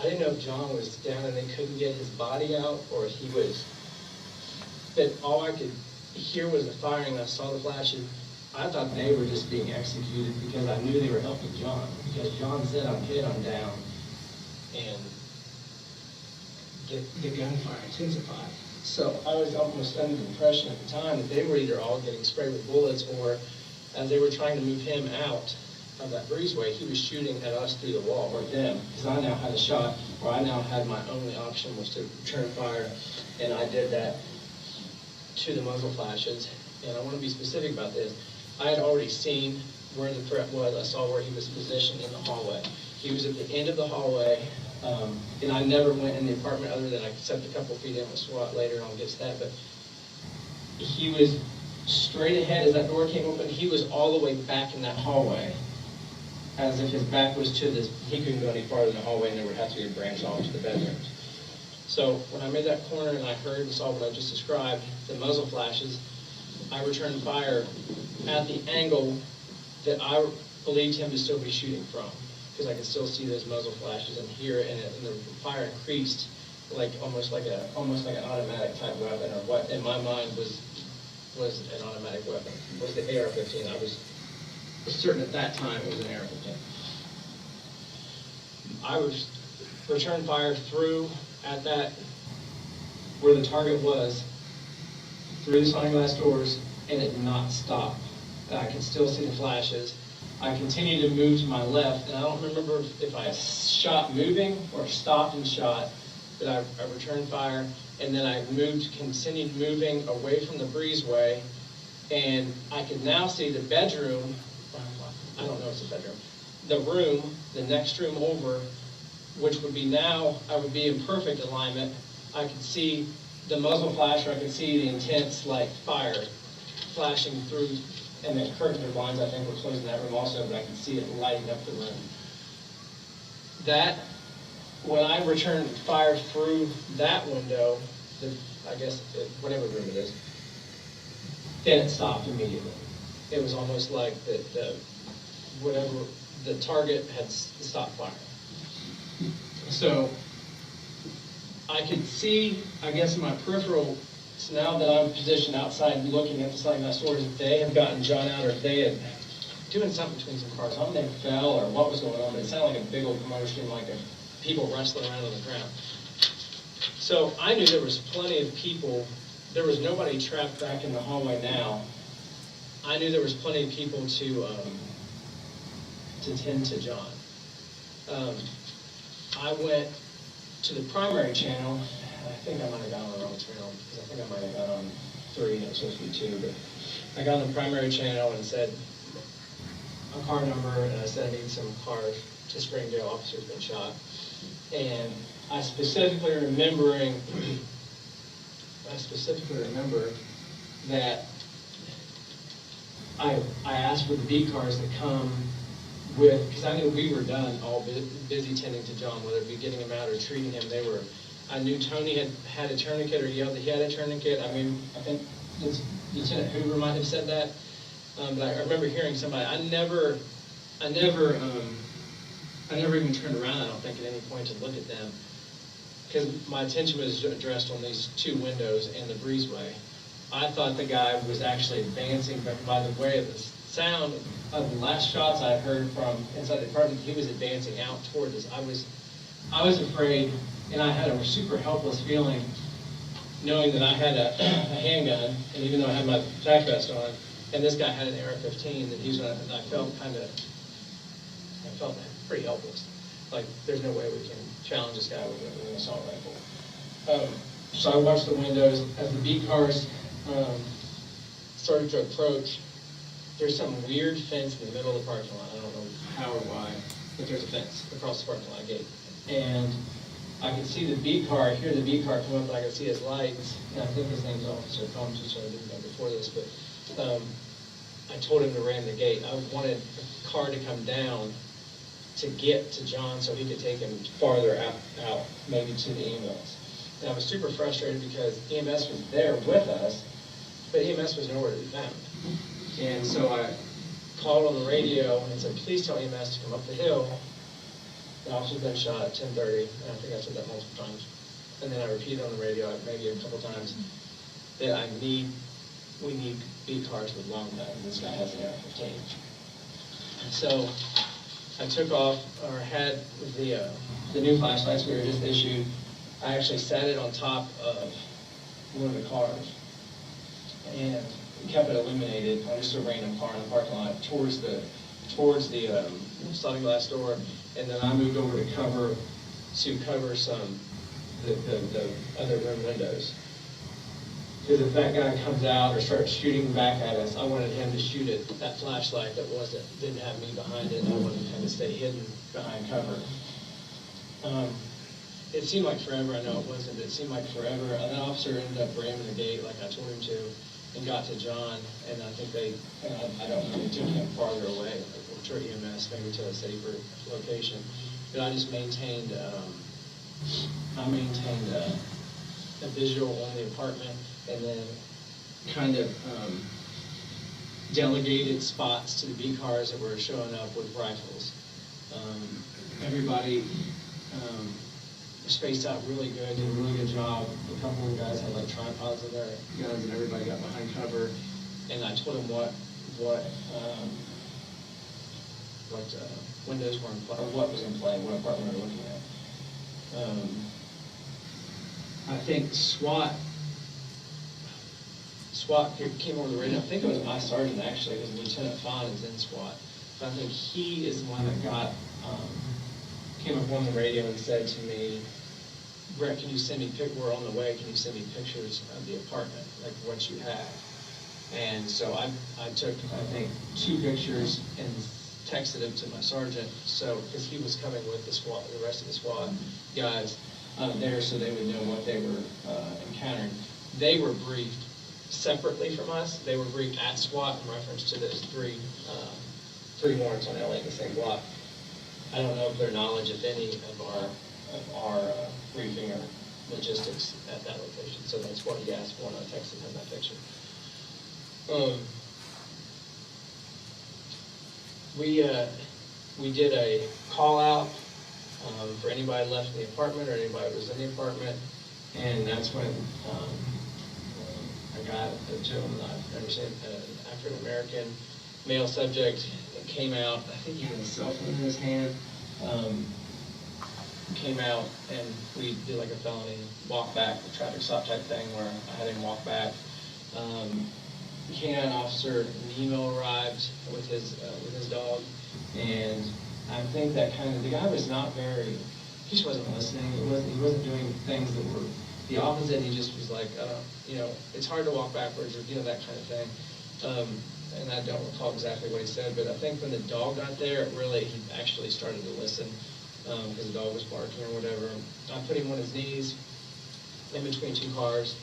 I didn't know if John was down and they couldn't get his body out, or if he was. But all I could hear was the firing. I saw the flashes. I thought they were just being executed because I knew they were helping John. Because John said, "I'm hit, I'm down," and the gunfire intensified. So I was almost under the impression at the time that they were either all getting sprayed with bullets, or as they were trying to move him out of that breezeway, he was shooting at us through the wall, or them, because I now had a shot, or I now had my only option was to return fire, and I did that to the muzzle flashes. And I want to be specific about this. I had already seen where the threat was. I saw where he was positioned in the hallway. He was at the end of the hallway, and I never went in the apartment other than I stepped a couple feet in with SWAT later, and I'll get to that, but he was straight ahead as that door came open. He was all the way back in that hallway, as if his back was to this. He couldn't go any farther in the hallway, and there would have to be a branch off to the bedrooms. So when I made that corner and I heard and saw what I just described, the muzzle flashes, I returned fire at the angle that I believed him to still be shooting from, because I could still see those muzzle flashes and hear it, and the fire increased like almost like an automatic type weapon, or what in my mind was an automatic weapon, was the AR-15. I was certain at that time it was an AR-15. I was returned fire through at that, where the target was, through the sliding glass doors, and it did not stop. I could still see the flashes. I continued to move to my left, and I don't remember if I shot moving or stopped and shot, but I returned fire, and then I continued moving away from the breezeway, and I could now see the bedroom. I don't know if it's a bedroom. The room, the next room over, which would be now, I would be in perfect alignment. I could see the muzzle flash, or I could see the intense fire flashing through, and the curtains or blinds I think were closed in that room also, but I could see it lighting up the room. That, when I returned fire through that window, whatever room it is, then it stopped immediately. It was almost like the target had stopped firing. So I could see, I guess, in my peripheral, so now that I'm positioned outside looking at the sliding glass doors, if they had gotten John out, or if they had doing something between some cars, I don't know if they fell or what was going on, but it sounded like a big old commotion, like people wrestling around on the ground. So I knew there was plenty of people. There was nobody trapped back in the hallway now. I knew there was plenty of people to tend to John. I went to the primary channel. I think I might have got on the wrong channel, because I think I might have got on 3 and it was supposed to be 2, but I got on the primary channel and said a car number, and I said I need some cars to Springdale, officer's been shot. And I specifically remember that I asked for the beat cars to come with, because I knew we were done, all busy tending to John, whether it be getting him out or treating him. I knew Tony had a tourniquet or yelled that he had a tourniquet. I mean, I think Lieutenant Hoover might have said that. But I remember hearing somebody. I never even turned around, I don't think, at any point to look at them, because my attention was addressed on these two windows and the breezeway. I thought the guy was actually advancing, but by the way of the sound of the last shots I heard from inside the apartment, he was advancing out toward us. I was afraid, and I had a super helpless feeling, knowing that I had a handgun, and even though I had my tack vest on, and this guy had an AR-15, that I felt pretty helpless. Like, there's no way we can challenge this guy with an assault rifle. So I watched the windows as the beat cars started to approach. There's some weird fence in the middle of the parking lot. I don't know how or why, but there's a fence across the parking lot gate. And I could see the beat car, hear the beat car come up, and I could see his lights. And I think his name's Officer Combs, which I didn't know before this, but I told him to ram the gate. I wanted a car to come down to get to John so he could take him farther out, maybe to the ambulance. And I was super frustrated because EMS was there with us, but EMS was nowhere to be found. And so I called on the radio and said, please tell EMS to come up the hill. The officer's been shot at 10:30, and I think I said that multiple times. And then I repeated on the radio maybe a couple times that we need beat cars with long guns. This guy has an AR-15. And so I took off, or had the new flashlights we were just issued. I actually sat it on top of one of the cars and kept it illuminated on just a random car in the parking lot towards the sliding glass door, and then I moved over to cover some the other room windows. Because if that guy comes out or starts shooting back at us, I wanted him to shoot at that flashlight that didn't have me behind it. I wanted him to stay hidden behind cover. It seemed like forever. I know it wasn't, but it seemed like forever. That officer ended up ramming the gate like I told him to, and got to John. And I think I don't know, they took him farther away, or to EMS, maybe to a safer location. But I just maintained a visual on the apartment, and then kind of delegated spots to the B cars that were showing up with rifles. Everybody spaced out really good, did a really good job. A couple of guys had like tripods in their guns, and everybody got behind cover. And I told them what windows were in play, or what was in play, what apartment we were looking at. I think SWAT came over the radio. I think it was my sergeant, actually. It was Lieutenant Fon is in SWAT. But I think he is the one that came up on the radio and said to me, Brett, can you send me, we're on the way, can you send me pictures of the apartment, like what you have? And so I took, I think, 2 pictures and texted them to my sergeant, because he was coming with the rest of the SWAT guys there, so they would know what they were encountering. They were briefed separately from us. They were briefed at SWAT in reference to those 3 warrants on LA in the same block. I don't know if their knowledge, if any, of our briefing or logistics at that location. So that's what he asked for, and I texted him that picture. We did a call out for anybody left in the apartment or anybody that was in the apartment, and that's when I got a gentleman I've never seen, an African American male subject, came out. I think he had a cell phone in his hand. Came out, and we did like a felony walk back, a traffic stop type thing where I had him walk back. Canine officer Nemo arrived with his dog, and I think that the guy was not very, he just wasn't listening. He wasn't doing things that were the opposite. He just was like, it's hard to walk backwards, or that kind of thing. And I don't recall exactly what he said, but I think when the dog got there, he actually started to listen, because the dog was barking or whatever. I put him on his knees in between 2 cars,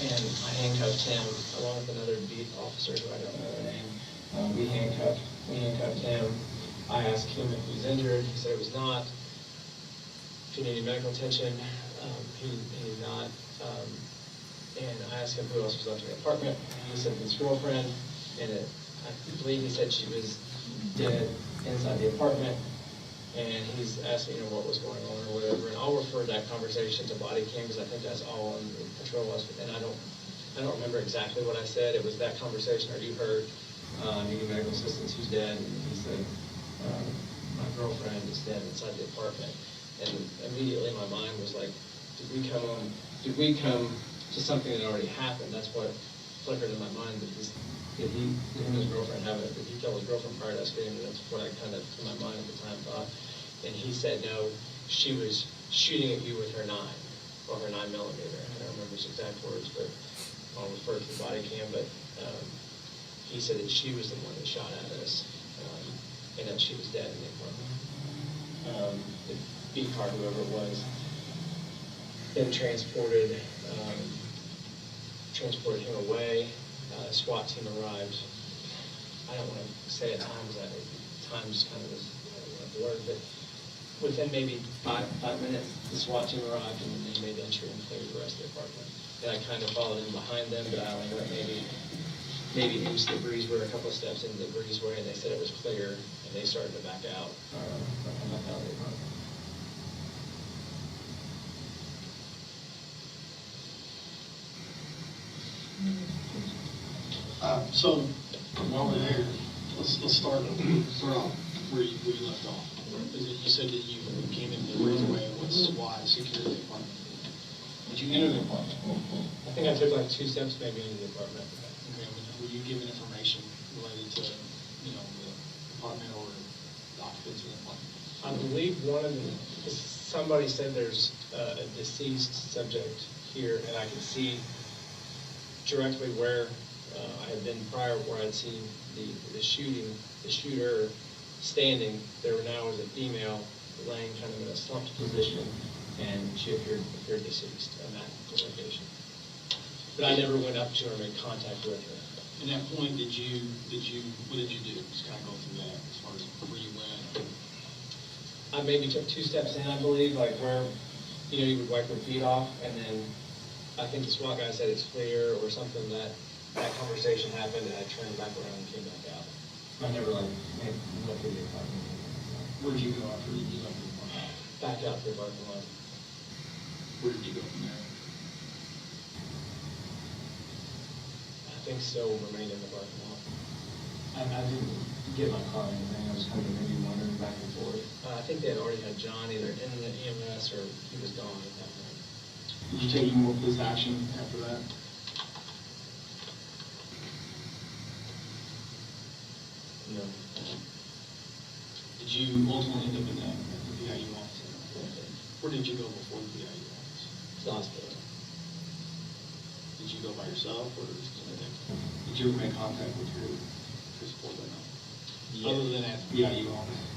and I handcuffed him along with another beat officer who I don't know the name. We handcuffed him. I asked him if he was injured. He said it was not. If he needed medical attention, he did not. And I asked him who else was left in the apartment. He said his girlfriend, and I believe he said she was dead inside the apartment. And he's asked me, what was going on or whatever. And I'll refer that conversation to body cam because I think that's all on the patrol was. And I don't remember exactly what I said. It was that conversation, or you heard, needing medical assistance, who's dead? And he said, my girlfriend is dead inside the apartment. And immediately my mind was like, did we come to something that already happened? That's what flickered in my mind. Did him and his girlfriend have it? Did he kill his girlfriend prior to us getting there? That's what I kind of, in my mind at the time, thought. And he said, no, she was shooting at you with her 9, or her 9mm. I don't remember his exact words, but I'll refer to the body cam. But he said that she was the one that shot at us, and that she was dead in the apartment. The beat car, whoever it was, then transported him away. SWAT team arrived. I don't want to say at times that time just kind of was a word, but within maybe five minutes, the SWAT team arrived and then they made entry and cleared the rest of the apartment. And I kind of followed in behind them, but I only went maybe into the breezeway, a couple of steps into the breezeway, and they said it was clear, and they started to back out. Come back out of the apartment. So while we're there, let's start off where you left off. You said that you came into the breezeway with SWAT security apartment. Did you enter the apartment? I think I took like 2 steps maybe into the apartment. Okay. Were you given information related to the apartment or the occupants of the apartment? I believe somebody said there's a deceased subject here, and I could see directly where I had been prior, where I'd seen the shooter standing. There now was a female laying kind of in a slumped position, and she appeared deceased in that location. But I never went up to her and made contact with her. At that point, what did you do? Just kind of go through that as far as where you went. I maybe took 2 steps in, I believe, like where, you would wipe your feet off, and then I think the SWAT guy said it's clear or something that conversation happened, and I turned back around and came back out. I never went through the apartment. Where did you go after you left the apartment? Back out to the parking lot. Where did you go from there? I think still remained in the parking lot. I didn't get my car or anything. I was kind of maybe wandering back and forth. I think they had already had John either in the EMS or he was gone at that point. Did you take any more police action after that? No. Did you ultimately end up in the PIU office? Where did you go before the PIU office? It's the hospital. Did you go by yourself, or did you ever make contact with your support or not? Yeah. Other than at the PIU office?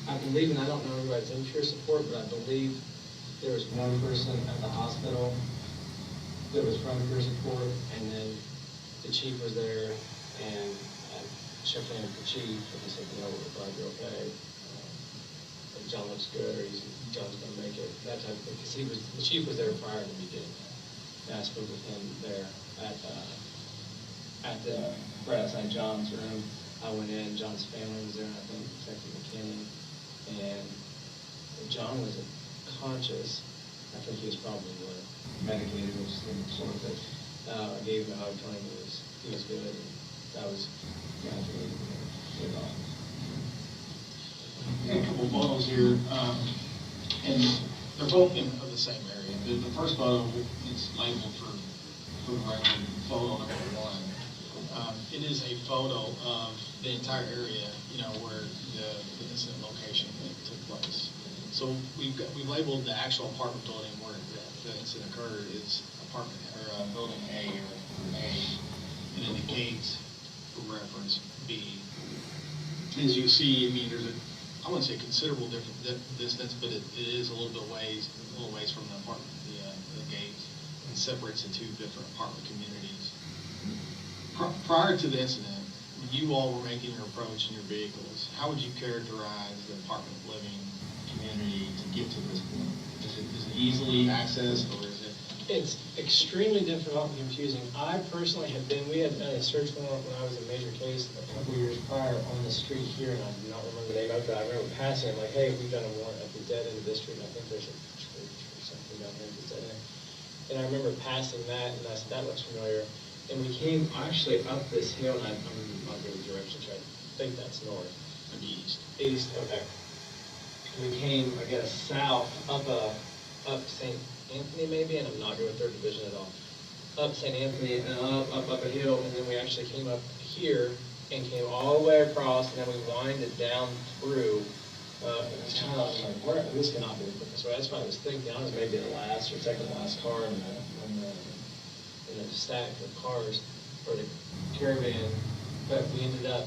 I believe, and I don't know everybody's in peer support, but I believe there was one person at the hospital that was from peer support, and then the chief was there, and I checked in with the chief, and he said, we're glad you're okay. John looks good, or John's going to make it, that type of thing. Because the chief was there prior to me getting there. And I spoke with him there at the right outside John's room. I went in, John's family was there, and I think Detective McKinney. And John was conscious. I think he was probably medicated or some sort of it. I gave him a hug, telling him he was good, and that was gradually good off. A couple of photos here, and they're both of the same area. The first photo is labeled for the record, photo number 1. It is a photo of the entire area, where the incident location took place. So we've labeled the actual apartment building where the incident occurred is apartment or building A or A, and then the gate for reference B. As you see, there's I wouldn't say considerable distance, but it is a little ways from the apartment, the gate. and separates the two different apartment communities. Prior to the incident, when you all were making your approach in your vehicles, how would you characterize the apartment living community to get to this point? Is it easily accessed, or is it? It's extremely difficult and confusing. I personally have been, we had done a search warrant when I was in a major case a couple years prior on the street here, and I do not remember the name of it. I remember passing, like, hey, we've done a warrant at the dead end of this street. I think there's a church or something down here at the dead end. And I remember passing that, and I said, that looks familiar. And we came actually up this hill, and I'm not good with directions, right? I think that's north. Maybe east. East, okay. We came, I guess, south, up St. Anthony maybe, and I'm not good with third division at all. Up St. Anthony and up a hill, and then we actually came up here and came all the way across, and then we winded down through. It was kind of like, where, this cannot be the quickest way. That's what I was thinking. I was maybe the last or second to last car in the stack of cars, or the caravan, but we ended up,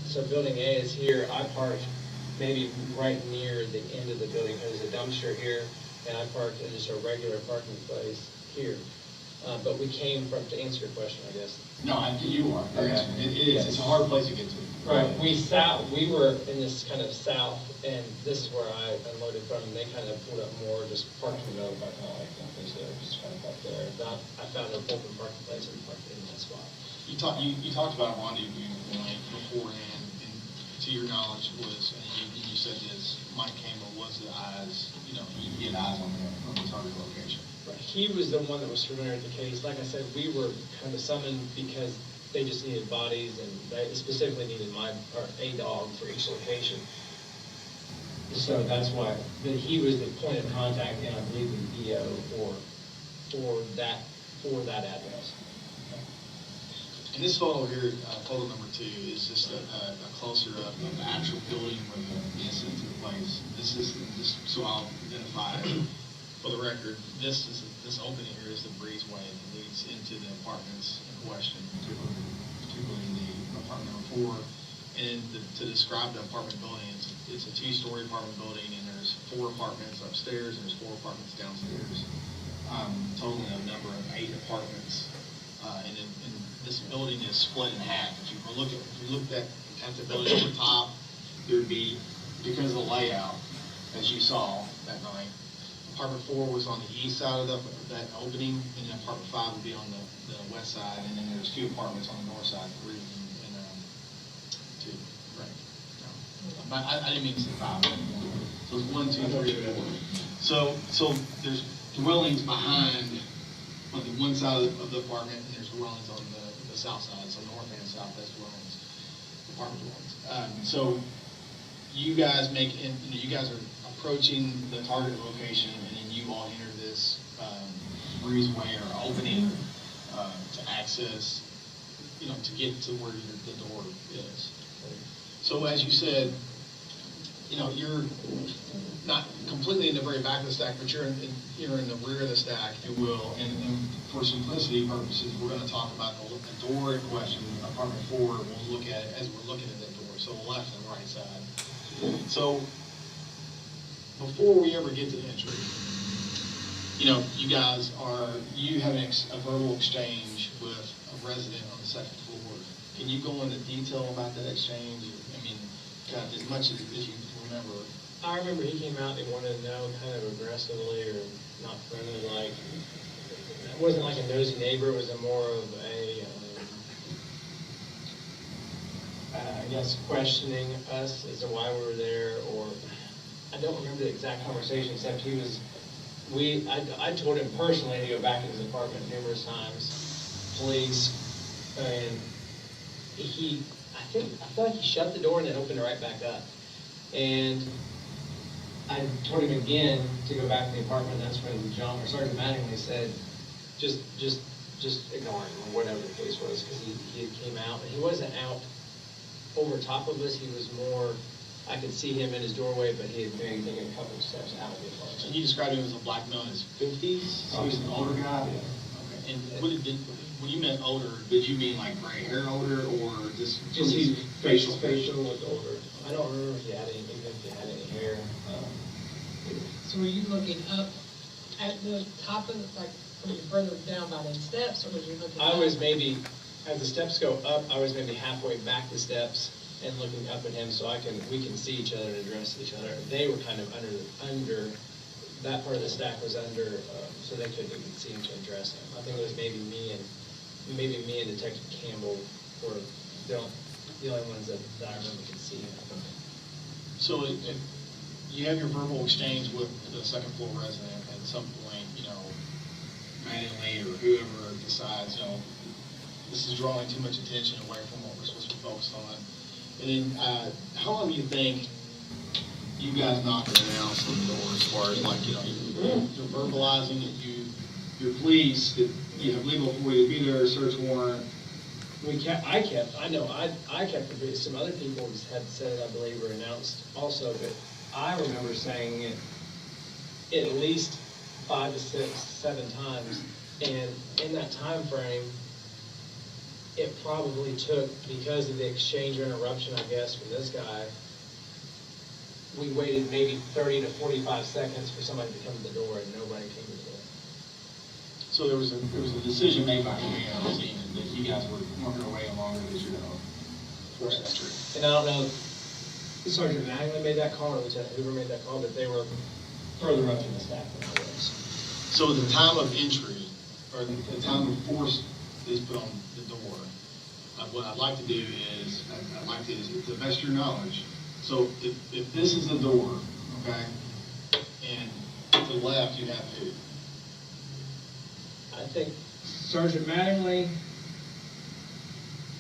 so building A is here. I parked maybe right near the end of the building. There's a dumpster here, and I parked in just a regular parking place here. But we came from, to answer your question, I guess. No, you are. Okay. It is. It's a hard place to get to. Right. We were in this kind of south, and this is where I unloaded from, and they kind of pulled up more, just parked in the middle, parking lot, like that, so just kind of up there. I found an open parking place and parked in that spot. You talked about a rendezvous point beforehand, and to your knowledge was, and you said this, Mike Campbell was the eyes, he had eyes on the target location. Right. He was the one that was familiar with the case. Like I said, we were kind of summoned because they just needed bodies, and they specifically needed a dog for each location. So that's why, but he was the point of contact, and I believe the DO for that address. And this photo here, photo number 2, is just a closer up of the actual building where the incident took place. This is so I'll identify it. For the record, this opening here is the breezeway that leads into the apartments in question, particularly the apartment number 4. And to describe the apartment building, it's a 2-story apartment building, and there's 4 apartments upstairs and there's 4 apartments downstairs. Totaling a number of 8 apartments. And this building is split in half. If you looked at the building on the top, there would be, because of the layout, as you saw that night, apartment 4 was on the east side of that opening, and then apartment 5 would be on the west side, and then there's 2 apartments on the north side, 3 and 2. Right. No. I didn't mean to say 5. So it's 1, 2, 3, 4. So there's dwellings behind on the one side of the apartment, and there's dwellings on the south side, so north and south, that's dwellings, apartment dwellings. So you guys you guys are approaching the target location, and then you all enter this breezeway or opening to access, to get to where the door is. So as you said, you're not completely in the very back of the stack, but you're in the rear of the stack, if you will. And for simplicity purposes, we're going to talk about the door in question, apartment 4. We'll look at it as we're looking at that door, so the left and right side. So before we ever get to entry, you have a verbal exchange with a resident on the second floor. Can you go into detail about that exchange? I mean, kind of as much as you remember. I remember he came out and wanted to know kind of aggressively or not friendly, like, it wasn't like a nosy neighbor, it was more of a, I guess, questioning us as to why we were there, or, I don't remember the exact conversation, except I told him personally to go back in his apartment numerous times, police, and I feel like he shut the door and then opened it right back up. And I told him again to go back to the apartment. That's when Sergeant Mattingly said, just ignore him, or whatever the case was, because he came out, and he wasn't out over top of us. He was more, I could see him in his doorway, but he had maybe taken a couple of steps out of the apartment. And you described him as a black male in his 50s? So he's an older guy? Yeah. Okay. And when you meant older, did you mean like gray hair older, or just his facial? Facial was older. I don't remember if he had any hair. So were you looking up at the top of the, like, were you further down by the steps, or was you looking? I was back? maybe, as the steps go up, I was maybe halfway back the steps and looking up at him so we can see each other and address each other. They were kind of under, that part of the stack was under, so they couldn't even see him to address him. I think it was maybe me and Detective Campbell were the only ones that I remember could see him. So if you have your verbal exchange with the second floor resident at some point, Mattingly or whoever decides, this is drawing too much attention away from what we're supposed to be focused on. And then, how long do you think you guys knocking it down on the door as far as you're verbalizing that you're pleased that you have legal authority to be there, search warrant? I kept the, some other people had said it, I believe, or announced also, but I remember saying it at least 5 to 6, 7 times, and in that time frame, it probably took, because of the exchange or interruption, I guess, from this guy, we waited maybe 30 to 45 seconds for somebody to come to the door, and nobody came to the door. So there was a decision made by me on the scene that you guys were working away longer than you know. That's true. And I don't know if Sergeant Mattingly made that call or Lieutenant Hoover made that call, but they were further up in the staff than I was. So the time of entry, or the time of force is put on the door, what I'd like to do is, to the best of your knowledge, so if this is the door, okay, and to the left you have who? I think Sergeant Mattingly,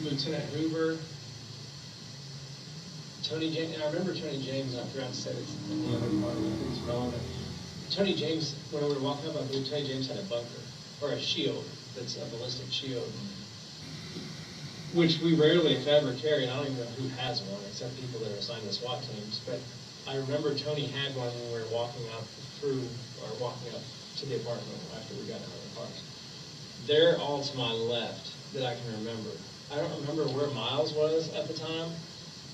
Lieutenant Hoover, Tony James, and I remember Tony James, I forgot to say this in the other part of it, it's relevant. Tony James, when we were walking up, I believe Tony James had a bunker, or a shield, that's a ballistic shield, which we rarely, if ever, carry, and I don't even know who has one, except people that are assigned to SWAT teams, but I remember Tony had one when we were walking up to the apartment after we got out of the cars. They're all to my left that I can remember. I don't remember where Myles was at the time,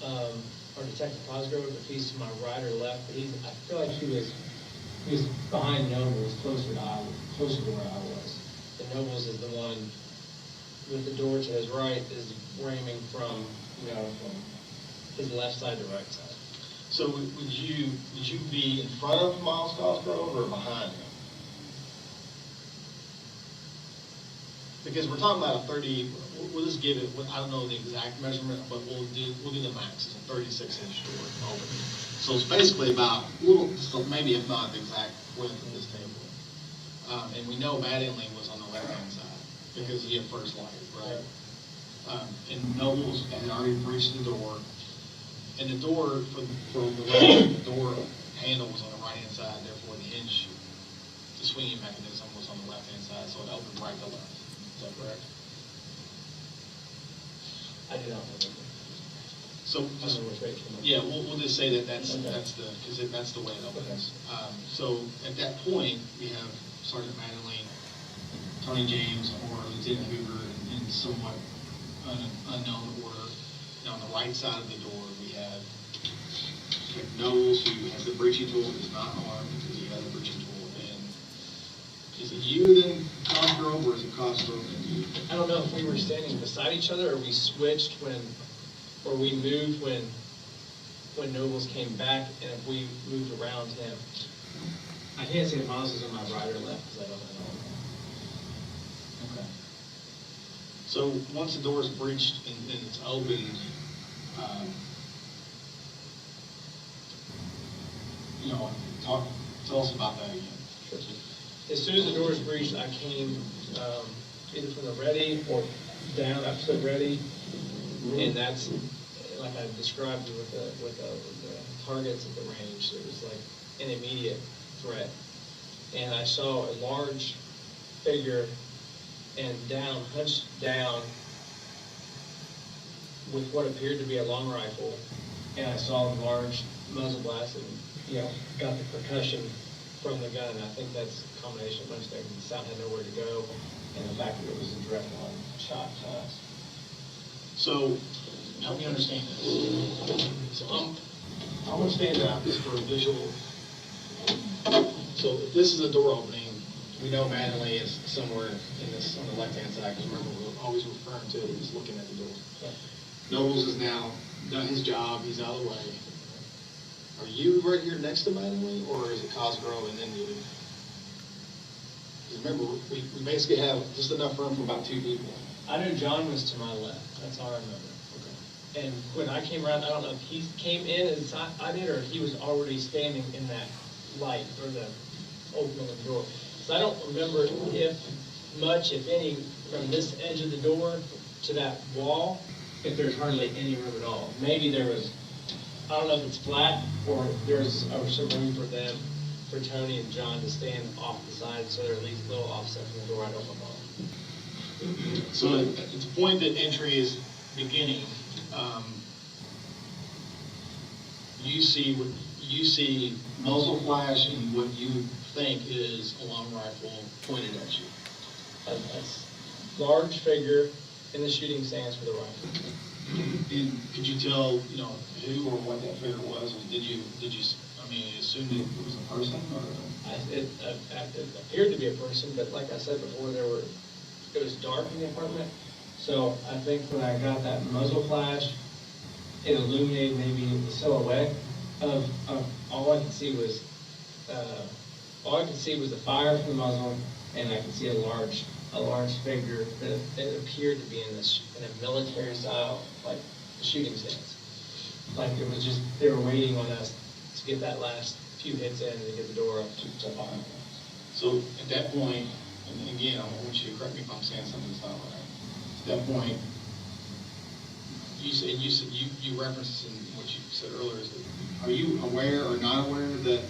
or Detective Cosgrove, if he's to my right or left, but I feel like he was behind Nobles, closer to where I was. And Nobles is the one with the door to his right is ramming from his left side to right side. So would you be in front of Myles Cosgrove or behind him? Because we're talking about a 30, we'll just give it, I don't know the exact measurement, but we'll do the max. It's a 36-inch door opening. So it's basically about maybe if not the exact width of this table. And we know Mattingly was on the left-hand side because he had first light, right? And Nobles had already breached the door. And the door, for the left, the door handle was on the right-hand side, therefore the hinge, the swinging mechanism was on the left-hand side, so it opened right to left. Is that correct? I do not remember. So, just, yeah, we'll just say that's the way it opens. So at that point, we have Sergeant Mattingly, Tony James, or Lieutenant Hoover in somewhat unknown order. Now on the right side of the door, we have Knowles, who has the breaching tool, is not armed because he has a breaching tool. And is it you then, Cosgrove, or is it Cosgrove and you? I don't know if we were standing beside each other or we switched or we moved when Nobles came back, and if we moved around him. I can't say if Myles is on my right or left because I don't know. Okay. So once the door is breached and it's opened, tell us about that again. Sure. As soon as the door was breached, I came either from the ready or down. I put ready, and that's like I described with the targets at the range. It was like an immediate threat, and I saw a large figure and hunched down with what appeared to be a long rifle, and I saw a large muzzle blast and got the percussion from the gun. I think that's a combination of a bunch of things. The sound had nowhere to go, and the fact that it was a direct on shot to us. So, help me understand this. So I'm going to stand up just for a visual. So if this is a door opening we know Mattingly is somewhere in this, on the left-hand side, because remember, we're always referring to it, he's looking at the door. Nobles has now done his job, he's out of the way. Are you right here next to Mattingly, or is it Cosgrove and then you? Because remember, we basically have just enough room for about 2 people. I knew John was to my left, that's all I remember. Okay. And when I came around, I don't know if he came in as I did, or he was already standing in that light, or the opening of the door. So I don't remember if much, if any, from this edge of the door to that wall, if there's hardly any room at all. Maybe there was, I don't know if it's flat, or there's some room for them, for Tony and John to stand off the side, so they're at least a little offset from the door, I don't know. So at the point that entry is beginning, you see muzzle flash and what you think is a long rifle pointed at you. A large figure in the shooting stance with a rifle. And could you tell, who or what that figure was? Or did you, assume that it was a person or? It appeared to be a person, but like I said before, it was dark in the apartment. So I think when I got that muzzle flash, it illuminated maybe the silhouette of all I could see was the fire from the muzzle, and I could see a large figure that it appeared to be in a military style, like shooting stance. Like it was just, they were waiting on us to get that last few hits in and to get the door up to fire. So at that point, and again, I want you to correct me if I'm saying something that's not right. At that point, you referenced in what you said earlier, is that, are you aware or not aware that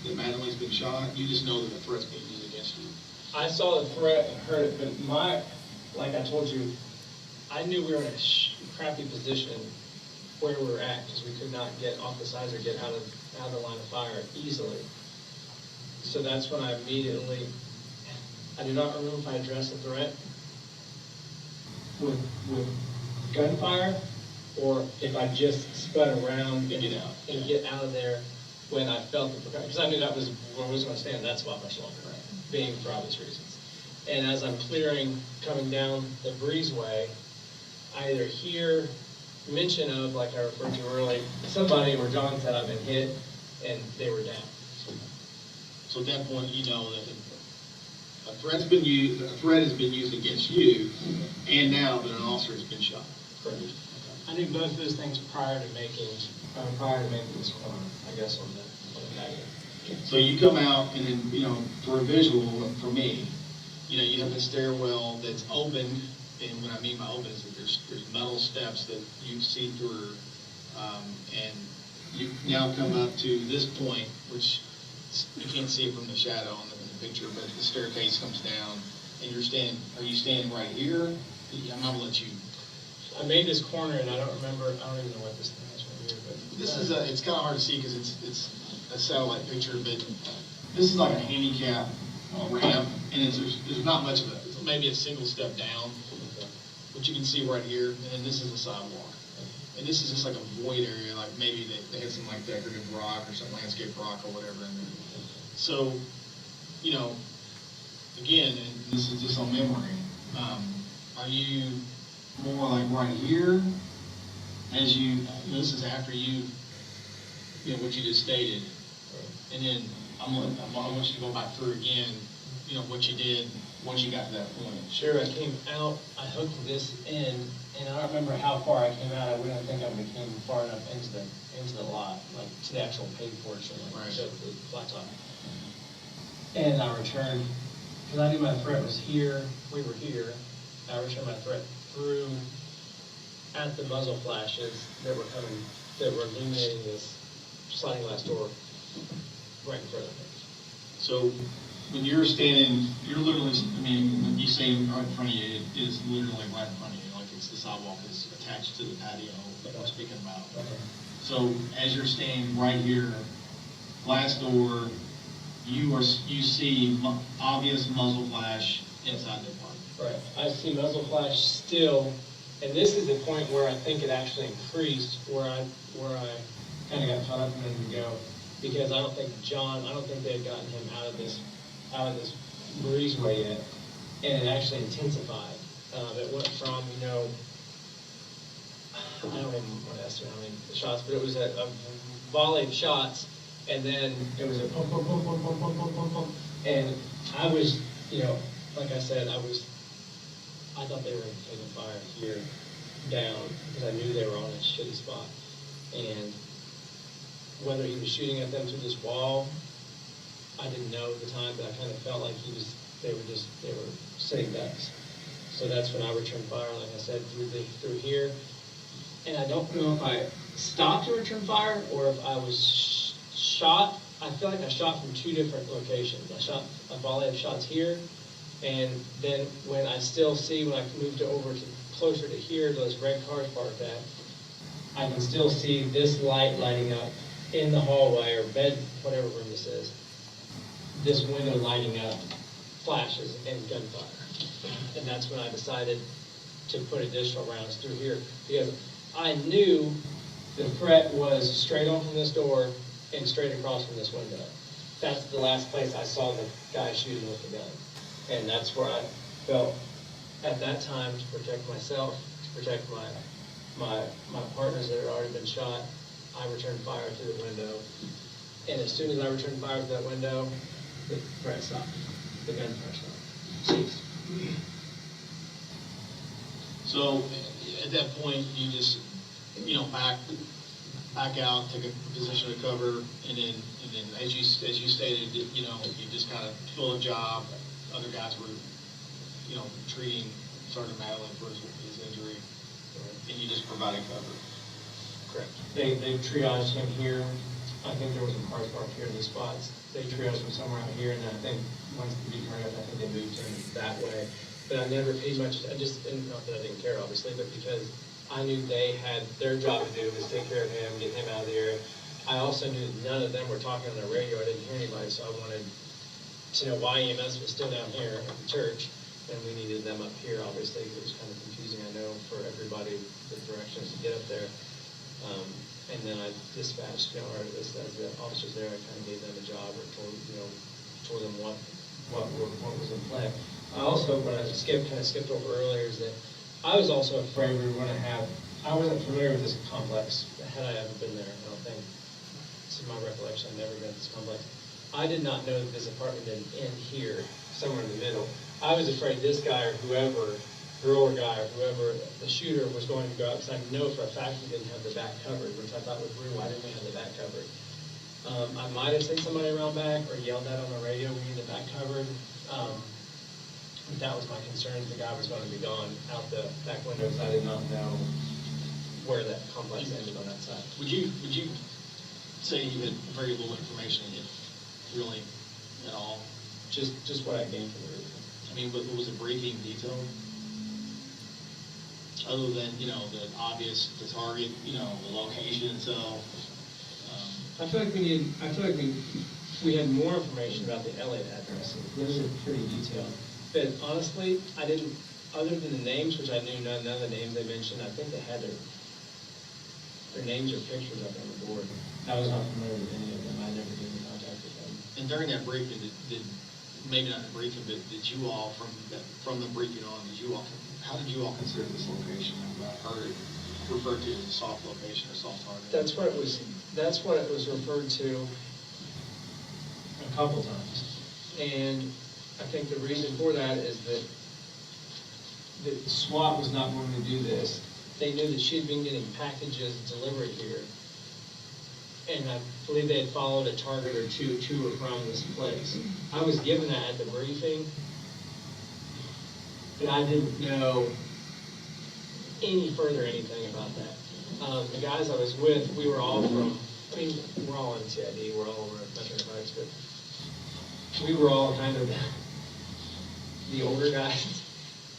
Mattingly's been shot? You just know that the threat's being used against you. I saw the threat and heard it, but like I told you, I knew we were in a crappy position where we were at, because we could not get off the sides or get out of the line of fire easily. So that's when I immediately, I do not remember if I addressed the threat with gunfire, or if I just spun around and get out of there when I felt the, because I knew that was where I was going to stand that spot much longer, being for obvious reasons. And as I'm clearing, coming down the breezeway, I either hear mention of, like I referred to earlier, somebody or John said I've been hit, and they were down. So at that point, you know that a threat has been used against you, and now that an officer has been shot. Correct. I knew both of those things prior to making this corner, I guess, on the patio. So you come out, and then, for a visual, for me, you have this stairwell that's open, and what I mean by open is that there's metal steps that you see through, and you now come up to this point, which you can't see it from the shadow in the picture, but the staircase comes down, and are you standing right here? I'm not gonna let you. I made this corner, and I don't even know what this thing is right here, but. This is it's kind of hard to see because it's a satellite picture, but this is like a handicap ramp, and there's not much of it. It's maybe a single step down, which you can see right here, and then this is a sidewalk. And this is just like a void area, like maybe they had some like decorative rock or some landscape rock or whatever in there. So, again, and this is just on memory, are you more like right here as this is after what you just stated, and then I want you to go back through again, what you did once you got to that point. Sure, I came out, I hooked this in, and I don't remember how far I came out. I wouldn't think I came far enough into the lot, like to the actual paved portion, like the flat top. And I returned, because I knew my threat was here, we were here. I returned my threat through at the muzzle flashes that were illuminating this sliding glass door right in front of me. So when you're standing, you're literally, when you say right in front of you, it is literally right in front of you, like it's the sidewalk is attached to the patio that we're speaking about. Okay. So as you're standing right here, glass door, you see obvious muzzle flash inside the apartment. Right. I see muzzle flash still, and this is the point where I think it actually increased, where I kind of got caught up a minute ago, because I don't think they had gotten him out of this breezeway yet, and it actually intensified. It went from, I don't even want to estimate how many shots, but it was a volley of shots, and then it was a pum, pum, pum, pum, pum, pum, pum, pum, pum. And I was, like I said, I thought they were taking fire here down, because I knew they were on a shitty spot. And whether he was shooting at them through this wall, I didn't know at the time, but I kind of felt like they were sitting ducks. So that's when I returned fire, like I said, through here. And I don't know if I stopped to return fire or if I was shot. I feel like I shot from two different locations. I shot a volley of shots here, and then when I moved over to closer to here, those red cars parked at, I can still see this light lighting up in the hallway or bed, whatever room this is. This window lighting up, flashes and gunfire. And that's when I decided to put additional rounds through here, because I knew the threat was straight on from this door and straight across from this window. That's the last place I saw the guy shooting with the gun. And that's where I felt at that time to protect myself, to protect my partners that had already been shot. I returned fire through the window. And as soon as I returned fire through that window, the threat stopped. The gunfire stopped. Ceased. So at that point, you just, back out, take a position of cover, and then as you stated, you just kind of fill a job. Other guys were, treating Sergeant Mattingly for his injury, and you just provided cover. Correct. They triaged him here. I think there was some cars parked here in these spots. They triaged him somewhere out here, and then I think once the beat turned up, I think they moved him that way. But I never paid much, not that I didn't care, obviously, but because I knew they had their job to do was take care of him, get him out of the area. I also knew none of them were talking on the radio. I didn't hear anybody, so I wanted to know why EMS was still down here at the church, and we needed them up here, obviously, because it was kind of confusing, I know, for everybody, the directions to get up there. And then I dispatched, as the officers there, I kind of gave them a job or told them what was in play. I also, what I skipped over earlier is that I was also afraid we were going to I wasn't familiar with this complex. Had I ever been there, I don't think. It's in my recollection, I've never been to this complex. I did not know that this apartment didn't end here, somewhere in the middle. I was afraid this guy or whoever, girl or guy or whoever, the shooter was going to go out, because I know for a fact he didn't have the back covered, which I thought was weird. Why didn't we have the back covered? I might have seen somebody around back or yelled at on the radio, we need the back covered. That was my concern. The guy was going to be gone out the back window, because I did not know where that complex ended on that side. Would you say you had very little information, if really at all? Just what I gained from the briefing. I mean, was the briefing detailed? Other than, the obvious, the target, the location itself? I feel like we had more information about the Elliott address. Those are pretty detailed. But honestly, I didn't, other than the names, which I knew none of the names they mentioned, I think they had their names or pictures up on the board. I was not familiar with any of them. I never been in contact with them. And during that briefing, maybe not the briefing, but did you all, from the briefing on, how did you all consider this location? I heard it referred to as a soft location or soft target. That's what it was referred to a couple times. And I think the reason for that is that SWAT was not going to do this. They knew that she had been getting packages delivered here. And I believe they had followed a target or two to or from this place. I was given that at the briefing, but I didn't know anything about that. The guys I was with, we were all we're all in CID, we're all over at Metro Narcotics, but we were all kind of the older guys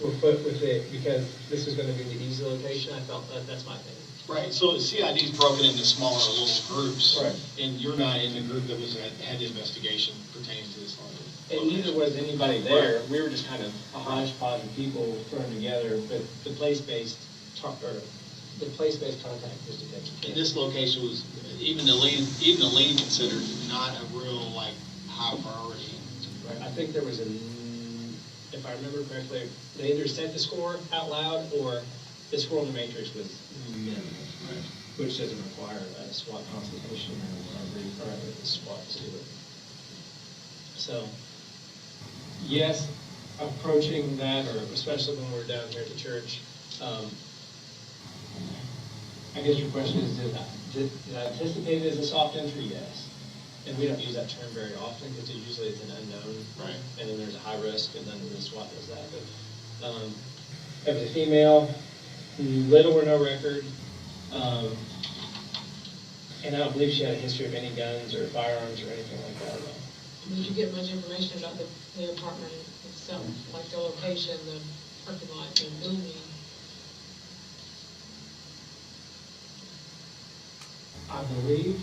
were put with it because this was going to be the easy location. I felt that's my thing. Right, so the CID is broken into smaller little groups. Right. And you're not in the group that had the investigation pertaining to this location. And neither was anybody there. We were just kind of a hodgepodge of people thrown together, but the place-based contact was detected. And this location was, even the lead considered not a real, high priority. Right. I think there was if I remember correctly, they either said the score out loud or the score on the matrix was minimal, which doesn't require a SWAT consultation or a SWAT to do it. So, yes, approaching that, or especially when we're down here at the church, I guess your question is, did I anticipate it as a soft entry? Yes. And we don't use that term very often because usually it's an unknown. Right. And then there's a high risk, and then the SWAT does that. But it was a female, little or no record, and I don't believe she had a history of any guns or firearms or anything like that. Did you get much information about the apartment itself, like the location, the parking lot, the building? I believe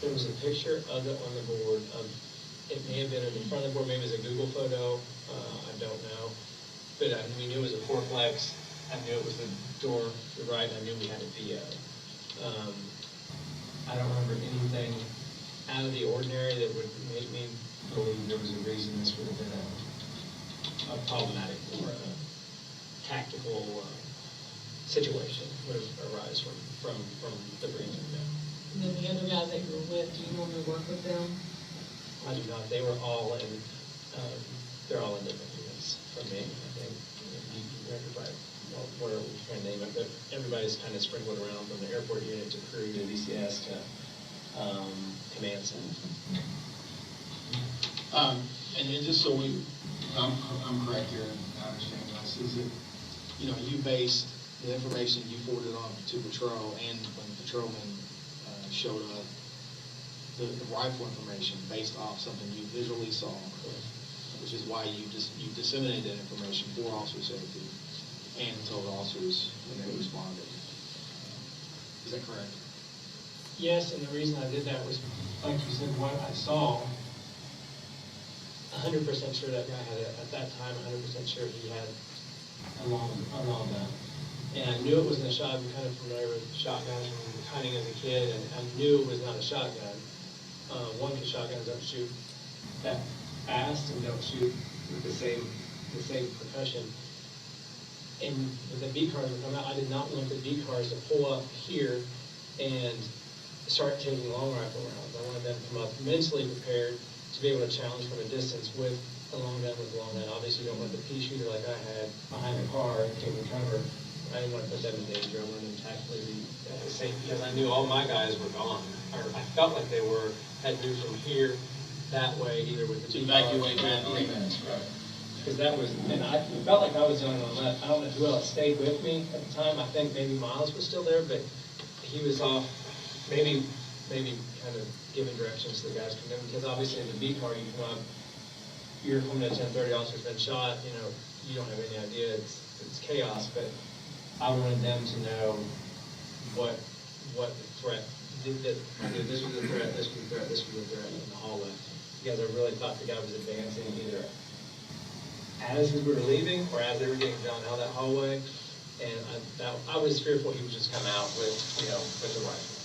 there was a picture of it on the board. It may have been in the front of the board, maybe it was a Google photo, I don't know. But we knew it was a fourplex. I knew it was the door to the right, and I knew we had a VO. I don't remember anything out of the ordinary that would make me believe there was a reason this would have been a problematic or a tactical situation would arise from the breach. And then the other guys that you were with, do you normally work with them? I do not. They were all in, they're all in different units from me, I think. Everybody, well, whatever we can name it, but everybody's kind of sprinkled around from the airport unit to crew to DCS to command center. And then just so I'm correct here, and I understand this, is that, you based the information you forwarded on to patrol, and when the patrolman showed up, the rifle information based off something you visually saw, which is why you disseminated that information for officer safety and told officers when they responded. Is that correct? Yes, and the reason I did that was, like you said, what I saw, 100% sure that guy had, at that time, 100% sure he had a long gun. And I knew it wasn't a shotgun. I'm kind of familiar with shotguns from hunting as a kid, and I knew it was not a shotgun. One, because shotguns don't shoot that fast and don't shoot with the same percussion. And when the B cars were coming out, I did not want the B cars to pull up here and start taking long rifle rounds. I wanted them to come up mentally prepared to be able to challenge from a distance with a long gun with a long gun. Obviously, you don't want the pea shooter like I had behind the car taking cover. I didn't want to put them in danger. I wanted them tactically to be safe because I knew all my guys were gone, or I felt like they had moved from here that way, either with the To B car evacuate that 3 minutes, right? because that was, and I felt like I was the only one left. I don't know who else stayed with me at the time. I think maybe Myles was still there, but he was off, maybe kind of giving directions to the guys coming in, because obviously in the B car, you come up, you're coming at 10:30, officer's been shot, you don't have any idea, it's chaos, but I wanted them to know what the threat, this was a threat, this was a threat, this was a threat in the hallway. Because I really thought the guy was advancing either as we were leaving or as they were getting down out that hallway, and I was fearful he would just come out with the rifle.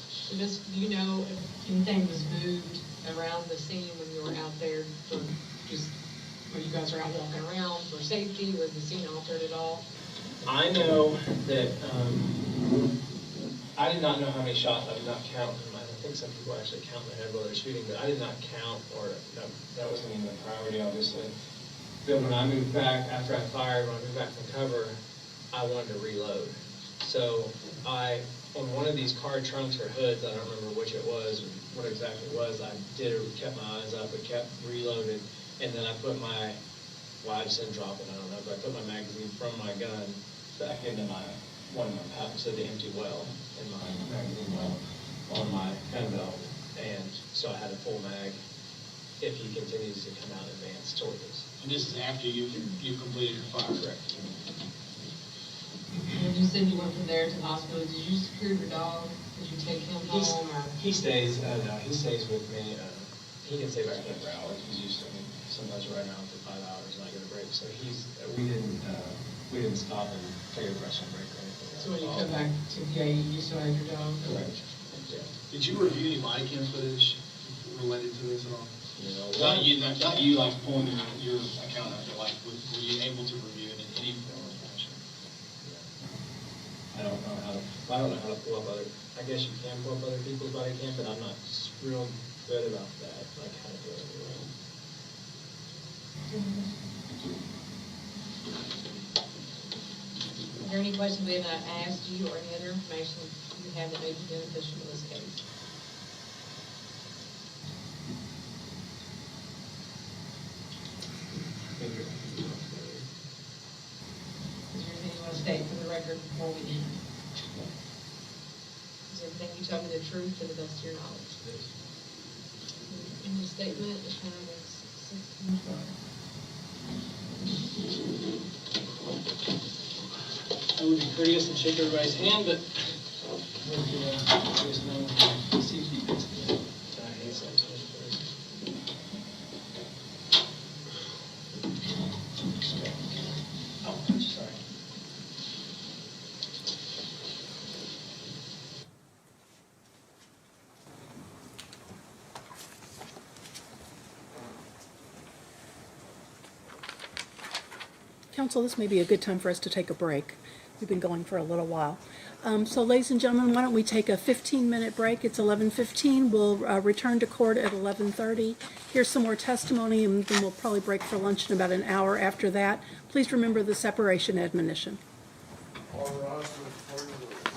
So do you know if anything was moved around the scene when you were out there for just, when you guys were out walking around for safety? Was the scene altered at all? I know that I did not know how many shots. I did not count them. I think some people actually count in their head while they're shooting, but I did not count, or that wasn't even a priority, obviously. But when I moved back, after I fired, when I moved back from cover, I wanted to reload. So on one of these car trunks or hoods, I don't remember which it was, what exactly it was, I kept my eyes up and kept reloaded, and then I put I just didn't drop it, I don't know, but I put my magazine from my gun back into one of my pouches, so the empty well in my magazine well on my gun belt, and so I had a full mag if he continues to come out and advance toward us. And this is after you completed your fire, correct? And you said you went from there to the hospital. Did you secure your dog? Did you take him home? Or? He stays with me. He can stay back there for hours. He's used to me. Sometimes right now for 5 hours and I get a break. So we didn't stop and take a rest break or anything. So when you come back to PA, you still have your dog? Correct. Yeah. Did you review any body cam footage related to this at all? You know, Not you, not you like pulling your account out, but like, were you able to review it in any form or fashion? I don't know how to pull up other, I guess you can pull up other people's body cam, but I'm not real good about that, like how to do it anyway. Is there any questions we have not asked you or any other information you have that may be beneficial to this case? Is there anything you want to state for the record before we end? Is everything you told me the truth to the best of your knowledge? In the statement, the time is 16:12. I would be courteous and shake everybody's hand, but there's no safety. Oh, sorry. Council, this may be a good time for us to take a break. We've been going for a little while. So ladies and gentlemen, why don't we take a 15-minute break? It's 11:15. We'll return to court at 11:30. Here's some more testimony, and then we'll probably break for lunch in about an hour after that. Please remember the separation admonition. All rise for the pledge of allegiance.